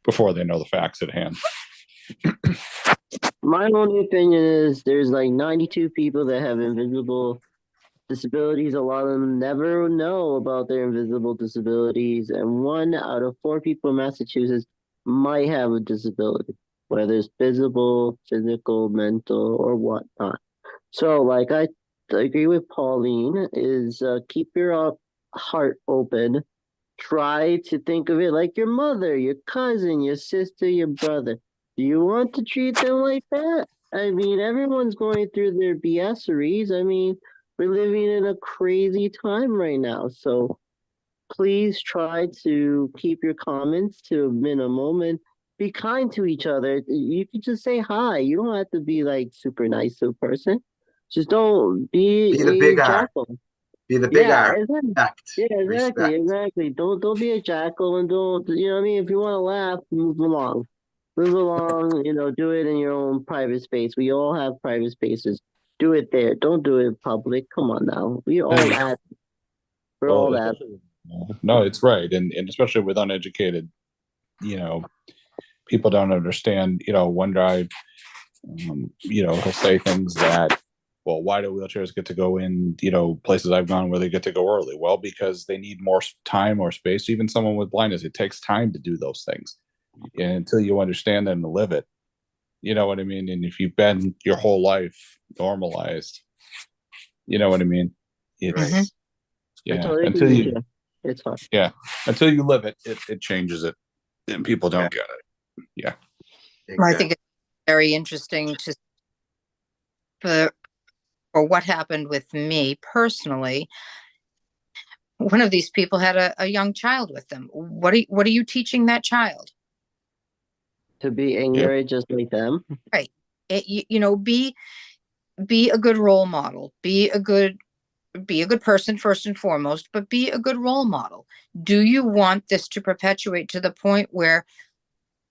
C: before they know the facts at hand.
E: My only opinion is there's like 92 people that have invisible disabilities. A lot of them never know about their invisible disabilities, and 1 out of 4 people in Massachusetts might have a disability, whether it's visible, physical, mental, or whatnot. So, like I agree with Pauline, is keep your heart open. Try to think of it like your mother, your cousin, your sister, your brother. Do you want to treat them like that? I mean, everyone's going through their BSeries. I mean, we're living in a crazy time right now. So please try to keep your comments to a minimum and be kind to each other. You can just say hi. You don't have to be like super nice to a person. Just don't be
A: Be the
E: a
A: big R.
E: jackal.
A: Be the big R.
E: Exactly.
A: Respect.
E: Yeah,
A: Respect.
E: exactly. Don't be a jackal and don't what I mean? If you want to laugh, move along. Move along, do it in your own private space. We all have private spaces. Do it there. Don't do it in public. Come on now. We're all
C: Well,
E: at
C: no, it's right. And especially with uneducated, people don't understand, one guy, he'll say things that, well, why do wheelchairs get to go in, places I've gone where they get to go early? Well, because they need more time or space. Even someone with blindness, it takes time to do those things. And until you understand them and live it, you know what I mean? And if you've been your whole life normalized, you know what I mean? It's,
A: Right.
E: I
C: yeah,
E: totally
C: until
E: agree with
C: you,
E: you. It's hard.
C: yeah, until you live it, it changes it and people don't get it. Yeah.
B: I think it's very interesting for what happened with me personally. One of these people had a young child with them. What are you teaching that child?
E: To be ignorant just like them.
B: Right. Be a good role model, be a good person first and foremost, but be a good role model. Do you want this to perpetuate to the point where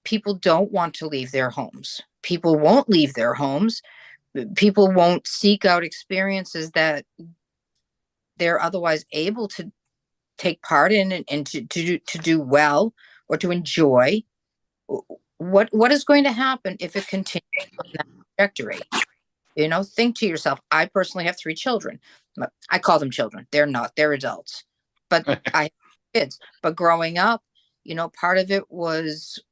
B: people don't want to leave their homes? People won't leave their homes. People won't seek out experiences that they're otherwise able to take part in and to do well or to enjoy. What is going to happen if it continues on that trajectory? Think to yourself, I personally have 3 children. I call them children. They're not, they're adults. But I have kids. But growing up, part of it was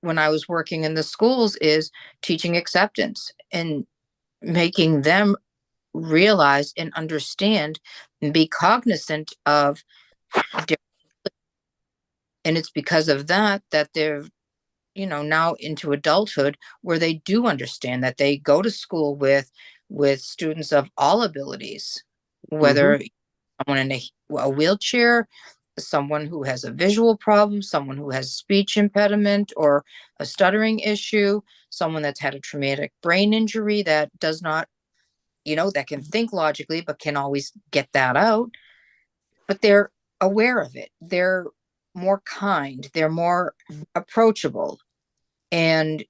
B: when I was working in the schools is teaching acceptance and making them realize and understand and be cognizant of different. And it's because of that they're now into adulthood where they do understand that they go to school with students of all abilities, whether someone in a wheelchair, someone who has a visual problem, someone who has speech impediment or a stuttering issue, someone that's had a traumatic brain injury that does not, that can think logically but can always get that out. But they're aware of it. They're more kind, they're more approachable. And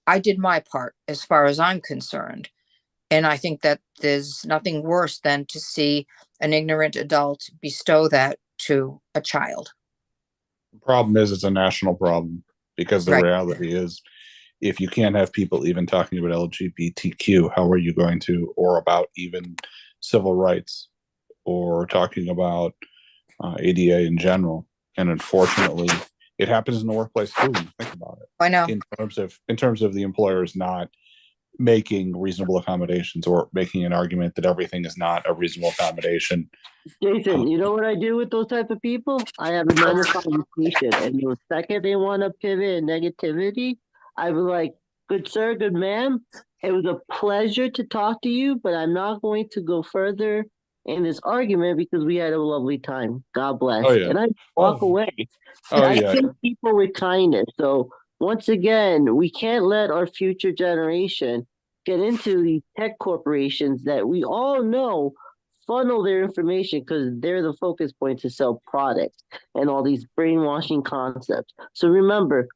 B: I did my part as far as I'm concerned. And I think that there's nothing worse than to see an ignorant adult bestow that to a child.
C: The problem is it's a national problem because the
B: Right.
C: reality is if you can't have people even talking about LGBTQ, how are you going to, or about even civil rights or talking about ADA in general? And unfortunately, it happens in the workplace too. When you think about it,
B: I know.
C: in terms of the employers not making reasonable accommodations or making an argument that everything is not a reasonable accommodation.
E: Jason, you know what I do with those type of people? I have a normal conversation, and the second they want to pivot in negativity, I was like, "Good sir, good ma'am, it was a pleasure to talk to you, but I'm not going to go further in this argument because we had a lovely time. God bless."
C: Oh, yeah.
E: And I walk away.
C: Oh,
E: I
C: yeah.
E: treat people with kindness. So once again, we can't let our future generation get into these tech corporations that we all know funnel their information because they're the focus point to sell products and all these brainwashing concepts. So remember,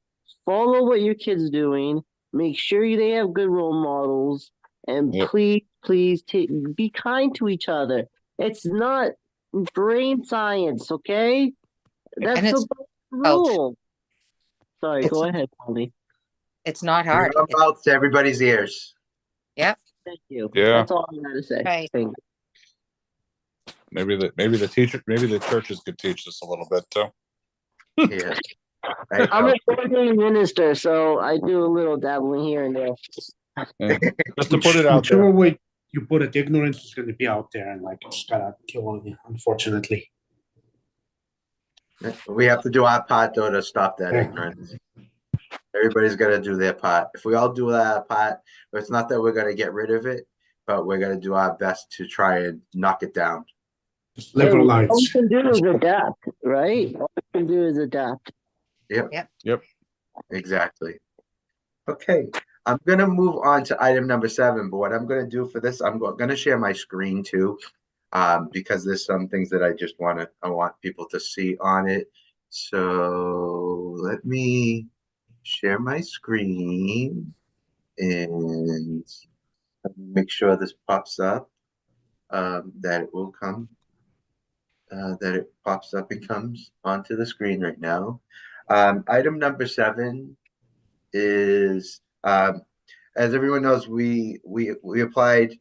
E: follow what your kid's doing. Make sure they have good role models, and
C: Yep.
E: please be kind to each other. It's not brain science, okay? That's
B: And it's
E: the rule. Sorry, go ahead, Polly.
B: it's not
A: From
B: hard.
A: your mouth to everybody's ears.
B: Yep.
E: Thank you.
C: Yeah.
E: That's all I gotta say.
B: Right.
E: Thank you.
C: Maybe the churches could teach this a little bit too.
A: Yeah. I
E: I'm
A: know.
E: a ordained minister, so I do a little dabbling here and there.
C: Yeah. Just to put it out
D: Whichever
C: there.
D: way you put it, ignorance is going to be out there, and like it's gotta kill on you, unfortunately.
A: We have to do our part though to stop that
D: Yeah.
A: ignorance. Everybody's got to do their part. If we all do our part, it's not that we're going to get rid of it, but we're going to do our best to try and knock it down.
D: Just live our
E: All we
D: lives.
E: can do is adapt, right? All we can do is adapt.
C: Yep.
A: Exactly. Okay. I'm going to move on to item number 7, but what I'm going to do for this, I'm going to share my screen too, because there's some things that I want people to see on it. So let me share my screen and make sure this pops up, that it will come, that it pops up and comes onto the screen right now. Item number 7 is, as everyone knows, we applied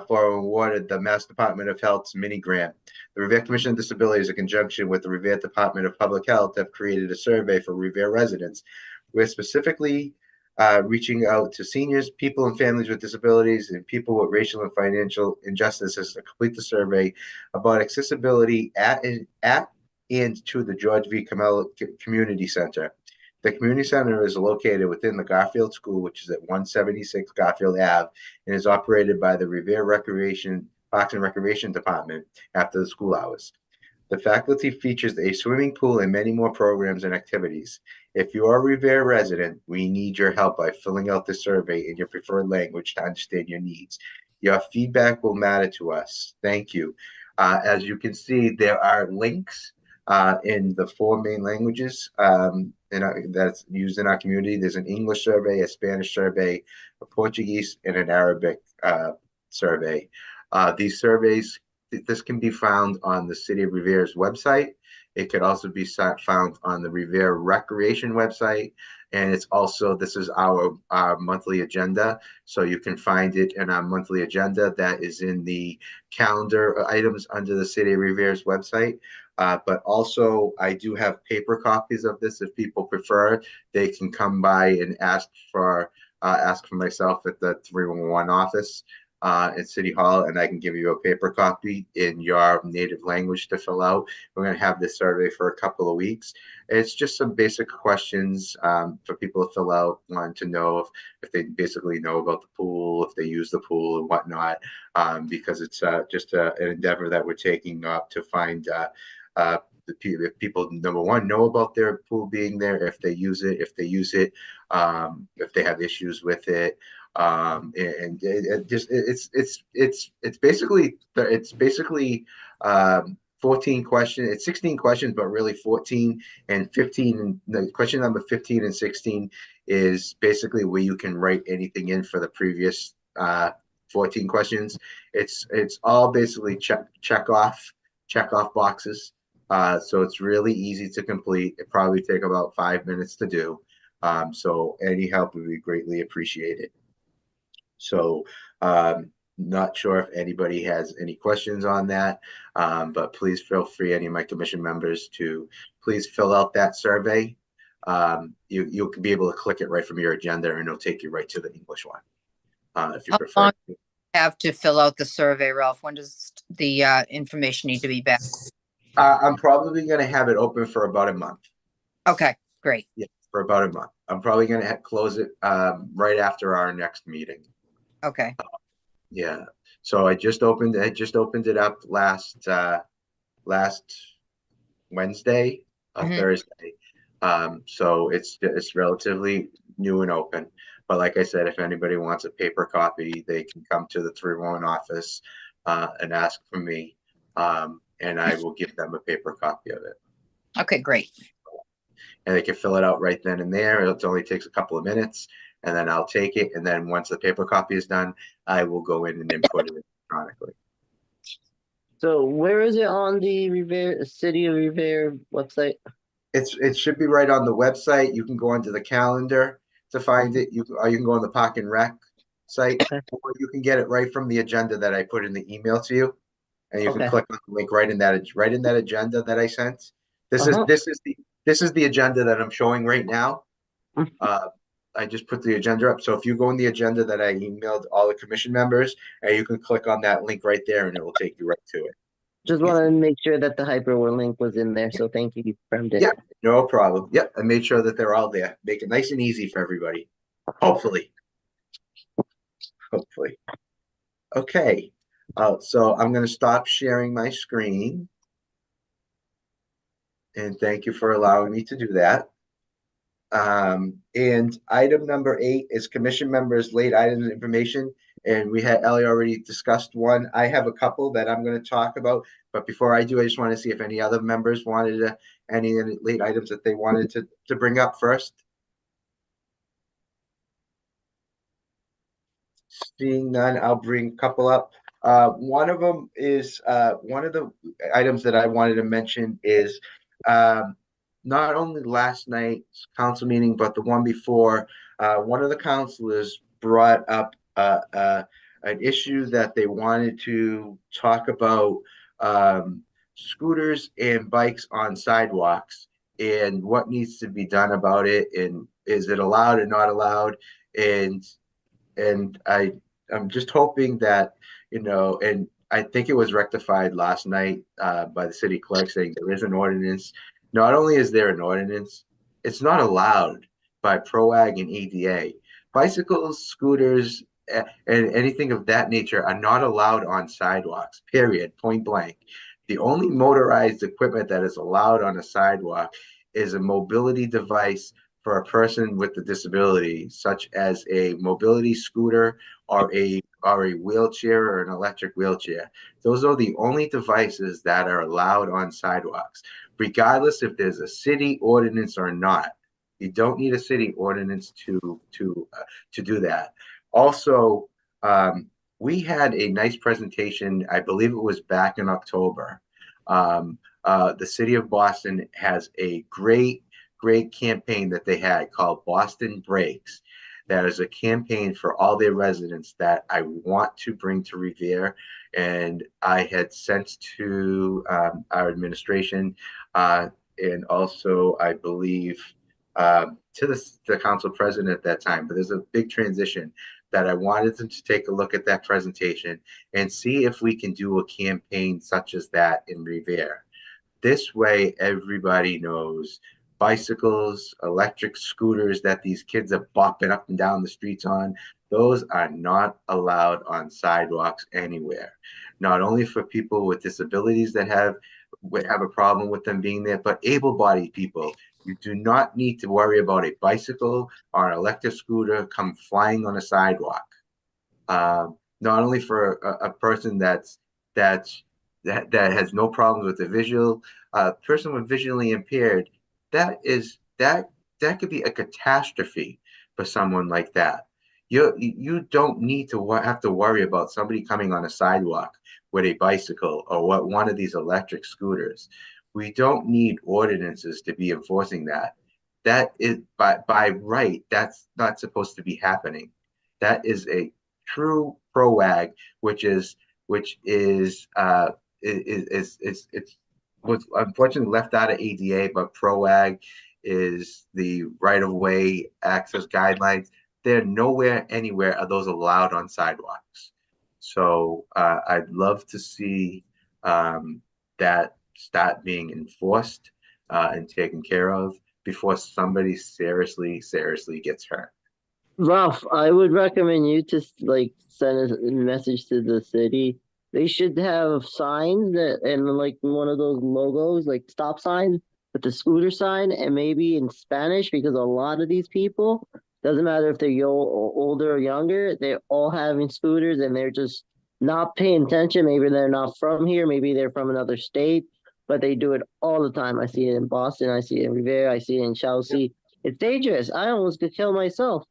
A: for and awarded the Mass Department of Health's mini grant. The Revere Commission on Disabilities, in conjunction with the Revere Department of Public Health, have created a survey for Revere residents. We're specifically reaching out to seniors, people and families with disabilities, and people with racial and financial injustices to complete the survey about accessibility at and to the George V. Camelo Community Center. The community center is located within the Garfield School, which is at 176 Garfield Ave, and is operated by the Revere Parks and Recreation Department after the school hours. The faculty features a swimming pool and many more programs and activities. If you are a Revere resident, we need your help by filling out the survey in your preferred language to understand your needs. Your feedback will matter to us. Thank you. As you can see, there are links in the 4 main languages that's used in our community. There's an English survey, a Spanish survey, a Portuguese, and an Arabic survey. These surveys, this can be found on the City of Revere's website. It could also be found on the Revere Recreation website. And it's also, this is our monthly agenda. So you can find it in our monthly agenda that is in the calendar items under the City of Revere's website. But also, I do have paper copies of this. If people prefer, they can come by and ask for myself at the 311 office at City Hall, and I can give you a paper copy in your native language to fill out. We're going to have this survey for a couple of weeks. It's just some basic questions for people to fill out, wanting to know if they basically know about the pool, if they use the pool and whatnot, because it's just an endeavor that we're taking up to find if people, number one, know about their pool being there, if they use it, if if they have issues with it. It's basically 14 questions. It's 16 questions, but really 14 and 15. And the question number 15 and 16 is basically where you can write anything in for the previous 14 questions. It's all basically check off boxes. So it's really easy to complete. It probably take about 5 minutes to do. So any help would be greatly appreciated. So not sure if anybody has any questions on that, but please feel free, any of my commission members, to please fill out that survey. You'll be able to click it right from your agenda, and it'll take you right to the English one, if you
B: How
A: prefer.
B: long do you have to fill out the survey, Ralph? When does the information need to be back?
A: I'm probably going to have it open for about a month.
B: Okay, great.
A: Yeah, for about a month. I'm probably going to close it right after our next meeting.
B: Okay.
A: Yeah. So I just opened it up last Wednesday or Thursday. So it's relatively new and open. But like I said, if anybody wants a paper copy, they can come to the 311 office and ask for me, and I will give them a paper copy of it.
B: Okay, great.
A: And they can fill it out right then and there. It only takes a couple of minutes, and then I'll take it. And then once the paper copy is done, I will go in and input it electronically.
E: So where is it on the Revere City of Revere website?
A: It should be right on the website. You can go onto the calendar to find it. You can go on the Park and Rec site, or you can get it right from the agenda that I put in the email to you, and you can click on the link right in that agenda that I sent. This is the agenda that I'm showing right now. I just put the agenda up. So if you go in the agenda that I emailed all the commission members, you can click on that link right there, and it will take you right to it.
E: Just want to make sure that the hyperlink was in there. So thank you, you confirmed it.
A: Yeah, no problem. Yep, I made sure that they're all there. Make it nice and easy for everybody. Hopefully. Okay. So I'm going to stop sharing my screen. And thank you for allowing me to do that. And item number 8 is commission members' late items information. And we had Ellie already discussed one. I have a couple that I'm going to talk about. But before I do, I just want to see if any other members wanted any late items that they wanted to bring up first. Seeing none, I'll bring a couple up. One of them is one of the items that I wanted to mention is not only last night's council meeting, but the one before. One of the councilors brought up an issue that they wanted to talk about scooters and bikes on sidewalks and what needs to be done about it, and is it allowed or not allowed, and I'm just hoping that, and I think it was rectified last night by the city clerk saying there is an ordinance. Not only is there an ordinance, it's not allowed by PROAG and EDA. Bicycles, scooters, and anything of that nature are not allowed on sidewalks, period, point blank. The only motorized equipment that is allowed on a sidewalk is a mobility device for a person with a disability, such as a mobility scooter or a wheelchair or an electric wheelchair. Those are the only devices that are allowed on sidewalks, regardless if there's a city ordinance or not. You don't need a city ordinance to do that. Also, we had a nice presentation. I believe it was back in October. The city of Boston has a great campaign that they had called Boston Breaks. That is a campaign for all their residents that I want to bring to Revere. And I had sent to our administration and also, I believe, to the council president at that time. But there's a big transition that I wanted them to take a look at that presentation and see if we can do a campaign such as that in Revere. This way, everybody knows bicycles, electric scooters that these kids are bopping up and down the streets on, those are not allowed on sidewalks anywhere. Not only for people with disabilities that have a problem with them being there, but able-bodied people. You do not need to worry about a bicycle or an electric scooter come flying on a sidewalk. Not only for a person that has no problems with the visual, person with visually impaired, that could be a catastrophe for someone like that. You don't need to have to worry about somebody coming on a sidewalk with a bicycle or what one of these electric scooters. We don't need ordinances to be enforcing that. That is by right, that's not supposed to be happening. That is a true PROAG, which is it's was unfortunately left out of ADA, but PROAG is the right of way access guidelines. They're nowhere anywhere are those allowed on sidewalks. So I'd love to see that start being enforced and taken care of before somebody seriously gets hurt.
E: Ralph, I would recommend you to like send a message to the city. They should have signs that and like one of those logos, like stop signs with the scooter sign, and maybe in Spanish, because a lot of these people, doesn't matter if they're older or younger, they're all having scooters and they're just not paying attention. Maybe they're not from here, maybe they're from another state, but they do it all the time. I see it in Boston, I see it in Revere, I see it in Chelsea. It's dangerous. I almost could kill myself.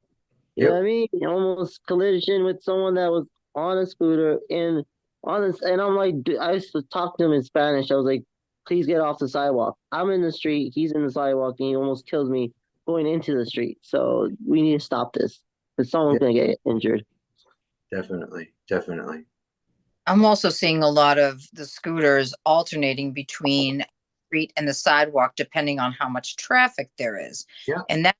E: You know what I mean? Almost collision with someone that was on a scooter and I'm like, I used to talk to him in Spanish. I was like, please get off the sidewalk. I'm in the street, he's in the sidewalk, and he almost kills me going into the street. So we need to stop this because someone's gonna get injured.
A: Definitely.
B: I'm also seeing a lot of the scooters alternating between street and the sidewalk, depending on how much traffic there is.
A: Yeah.
B: And that's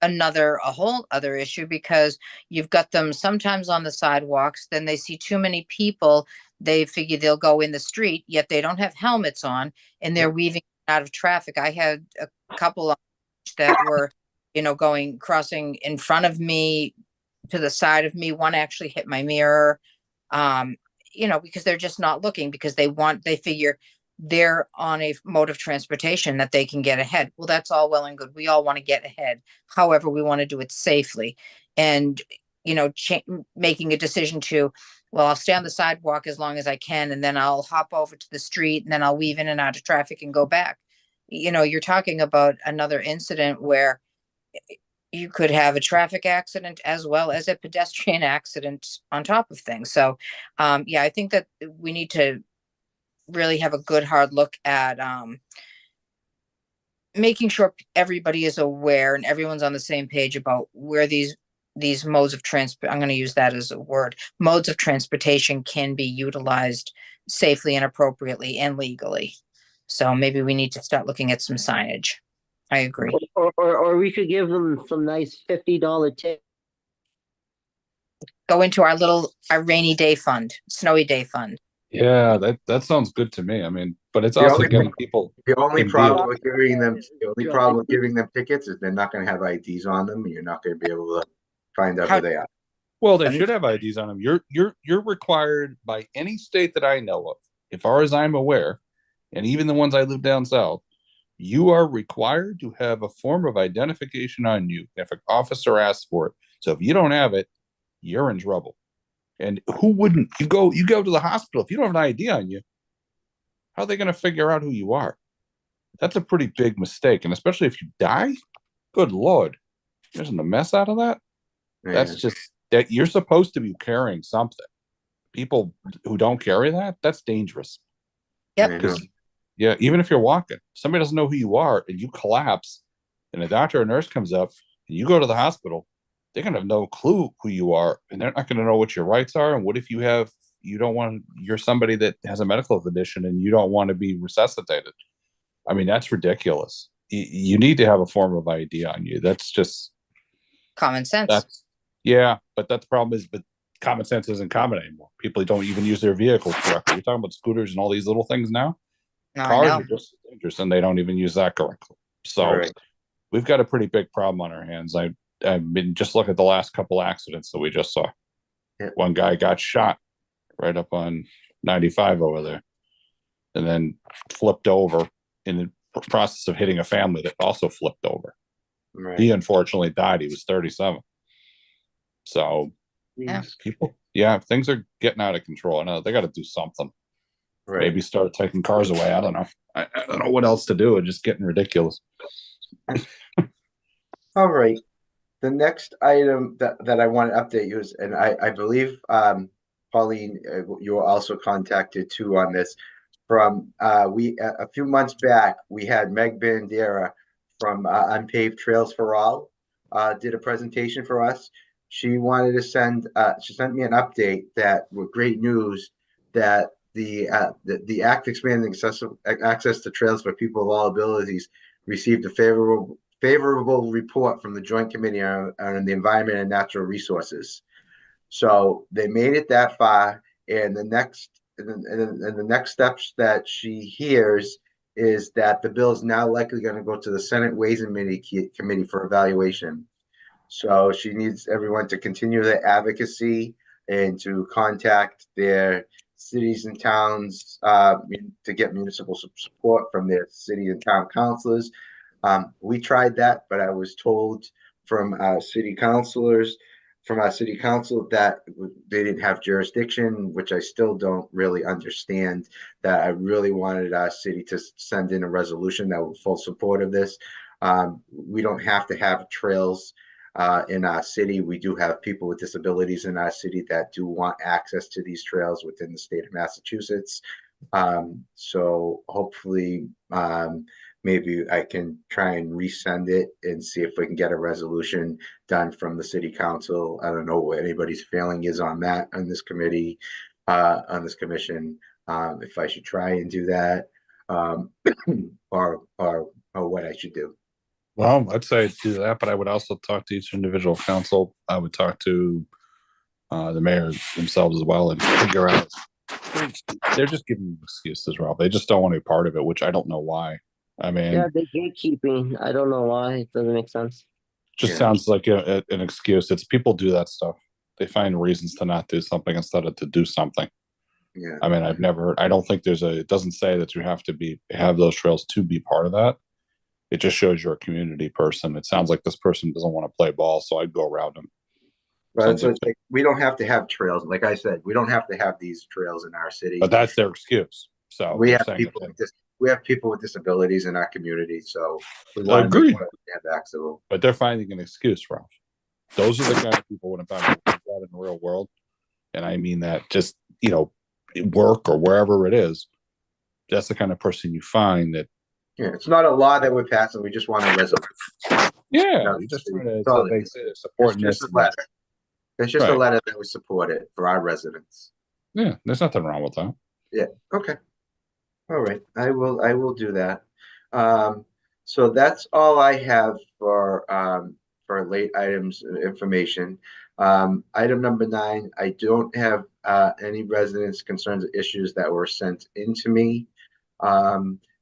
B: a whole other issue, because you've got them sometimes on the sidewalks, then they see too many people, they figure they'll go in the street, yet they don't have helmets on and they're weaving out of traffic. I had a couple that were, crossing in front of me, to the side of me. One actually hit my mirror, because they're just not looking, because they figure they're on a mode of transportation that they can get ahead. Well, that's all well and good. We all want to get ahead. However, we want to do it safely. And, making a decision to, well, I'll stay on the sidewalk as long as I can, and then I'll hop over to the street, and then I'll weave in and out of traffic and go back. You're talking about another incident where you could have a traffic accident as well as a pedestrian accident on top of things. So, I think that we need to really have a good hard look at making sure everybody is aware and everyone's on the same page about where these modes of I'm going to use that as a word, modes of transportation can be utilized safely and appropriately and legally. So maybe we need to start looking at some signage. I agree.
E: Or we could give them some nice $50 tip.
B: Go into our rainy day fund, snowy day fund.
C: Yeah, that sounds good to me. I mean, but it's
A: The
C: also
A: only-
C: getting people.
A: The only
C: in
A: problem
C: vehicles.
A: with giving them tickets is they're not going to have IDs on them, and you're not going to be able to find out who they are.
C: Well, they should have IDs on them. You're required by any state that I know of, as far as I'm aware, and even the ones I live down south, You are required to have a form of identification on you if an officer asks for it. So if you don't have it, you're in trouble. And who wouldn't? You go to the hospital. If you don't have an ID on you, how are they going to figure out who you are? That's a pretty big mistake. And especially if you die, good Lord, isn't a mess out of that? That's
A: Yeah.
C: just that you're supposed to be carrying something. People who don't carry that, that's dangerous.
B: Yep.
A: I know.
C: Because, yeah, even if you're walking, somebody doesn't know who you are and you collapse, and a doctor or nurse comes up and you go to the hospital, they're going to have no clue who you are. And they're not going to know what your rights are. And what if you don't want, you're somebody that has a medical condition and you don't want to be resuscitated? I mean, that's ridiculous. You need to have a form of ID on you. That's just,
B: Common sense.
C: that's, yeah, but that's the problem is, but common sense isn't common anymore. People don't even use their vehicles correctly. You're talking about scooters and all these little things now.
B: No, I
C: Cars
B: know.
C: are just as dangerous and they don't even use that correctly. So
A: Right.
C: we've got a pretty big problem on our hands. I've been just look at the last couple accidents that we just saw.
A: Yeah.
C: One guy got shot right up on 95 over there and then flipped over in the process of hitting a family that also flipped over.
A: Right.
C: He unfortunately died. He was 37. So
B: Yeah.
C: people, yeah, things are getting out of control. I know they got to do something.
A: Right.
C: Maybe start taking cars away. I don't know. I don't know what else to do. It's just getting ridiculous.
A: All right. The next item that I want to update you is, and I believe Pauline, you were also contacted too on this. From a few months back, we had Meg Bandera from Unpaved Trails for All did a presentation for us. She wanted to she sent me an update that with great news that the act expanding access to trails for people of all abilities received a favorable report from the Joint Committee on the Environment and Natural Resources. So they made it that far, and the next steps that she hears is that the bill is now likely going to go to the Senate Ways and Means Committee for evaluation. So she needs everyone to continue their advocacy and to contact their cities and towns to get municipal support from their city and town councilors. We tried that, but I was told from our city councilors, from our city council, that they didn't have jurisdiction, which I still don't really understand. That I really wanted our city to send in a resolution that would full support of this. We don't have to have trails in our city. We do have people with disabilities in our city that do want access to these trails within the state of Massachusetts. So hopefully, maybe I can try and resend it and see if we can get a resolution done from the city council. I don't know what anybody's feeling is on that, on this committee, on this commission, if I should try and do that, or what I should do.
C: Well, I'd say do that, but I would also talk to each individual council. I would talk to the mayors themselves as well and figure out. They're just giving excuses, Rob. They just don't want to be part of it, which I don't know why. I mean,
E: Yeah, the gatekeeping. I don't know why. It doesn't make sense.
C: just
A: Yeah.
C: sounds like an excuse. It's people do that stuff. They find reasons to not do something instead of to do something.
A: Yeah.
C: I mean, I don't think it doesn't say that you have to have those trails to be part of that. It just shows you're a community person. It sounds like this person doesn't want to play ball, so I'd go around them.
A: But so it's like we don't have to have trails. Like I said, we don't have to have these trails in our city.
C: But that's their excuse. So
A: We
C: they're
A: have
C: saying
A: people we have people with disabilities in our community, so we want to
C: Agreed.
A: make sure they have access.
C: But they're finding an excuse, Ralph. Those are the kind of people when about that in the real world, and I mean that just work or wherever it is. That's the kind of person you find that.
A: Yeah, it's not a law that we're passing. We just want a resolution.
C: Yeah,
A: No,
C: you just
A: it's
C: trying to
A: all it
C: they
A: is.
C: say they're supporting
A: It's
C: this.
A: just a letter. It's just a
C: Right.
A: letter that we support it for our residents.
C: Yeah, there's nothing wrong with that.
A: Yeah. Okay. All right. I will do that. So that's all I have for late items information. Item number 9, I don't have any residents' concerns or issues that were sent into me.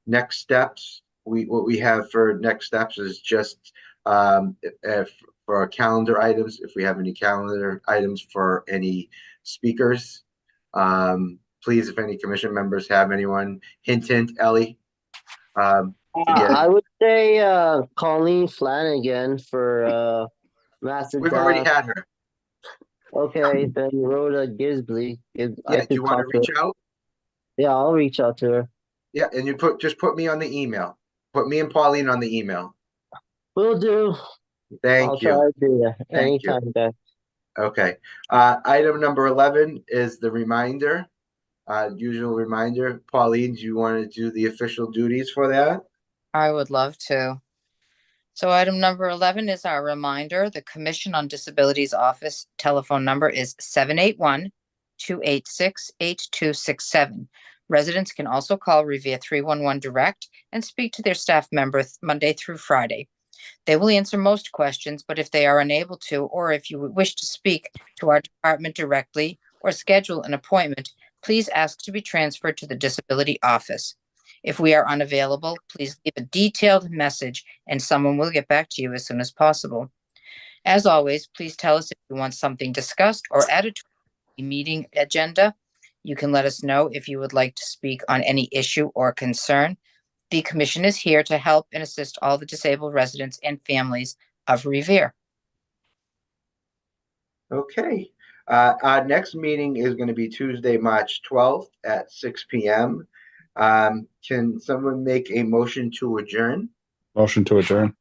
A: Next steps, what we have for next steps is just if for calendar items, if we have any calendar items for any speakers. Please, if any commission members have anyone, hint, Ellie, get it.
E: I would say Colleen Flanagan for Master
A: We've already
E: Def.
A: had her.
E: Okay, then Rhoda Gisbley. I
A: Yeah, do you
E: could
A: want to
E: talk to
A: reach
E: her.
A: out?
E: Yeah, I'll reach out to her.
A: Yeah, and you just put me on the email. Put me and Pauline on the email.
E: Will do. I'll
A: Thank
E: try
A: you.
E: to do that
A: Thank you.
E: anytime, guys.
A: Okay. Item number 11 is the reminder. Usual reminder. Pauline, do you want to do the official duties for that?
B: I would love to. So item number 11 is our reminder. The Commission on Disabilities Office telephone number is 781-286-8267. Residents can also call Revere 311 direct and speak to their staff member Monday through Friday. They will answer most questions, but if they are unable to, or if you wish to speak to our department directly or schedule an appointment, please ask to be transferred to the disability office. If we are unavailable, please leave a detailed message and someone will get back to you as soon as possible. As always, please tell us if you want something discussed or added to the meeting agenda. You can let us know if you would like to speak on any issue or concern. The commission is here to help and assist all the disabled residents and families of Revere.
A: Okay. Our next meeting is going to be Tuesday, March 12th at 6 p.m. Can someone make a motion to adjourn?
C: Motion to adjourn.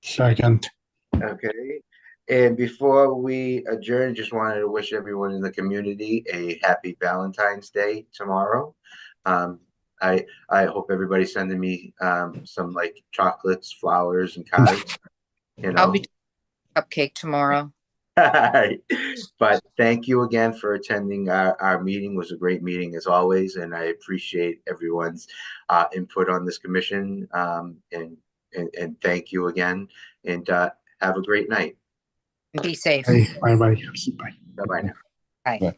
D: Second.
A: Okay. And before we adjourn, just wanted to wish everyone in the community a happy Valentine's Day tomorrow. I hope everybody's sending me some like chocolates, flowers, and cards. You know.
B: I'll be cupcake tomorrow.
A: But thank you again for attending our meeting. It was a great meeting as always, and I appreciate everyone's input on this commission. And thank you again, and have a great night.
B: Be safe.
D: Hey, bye bye. Bye.
A: Bye bye now.
B: Bye.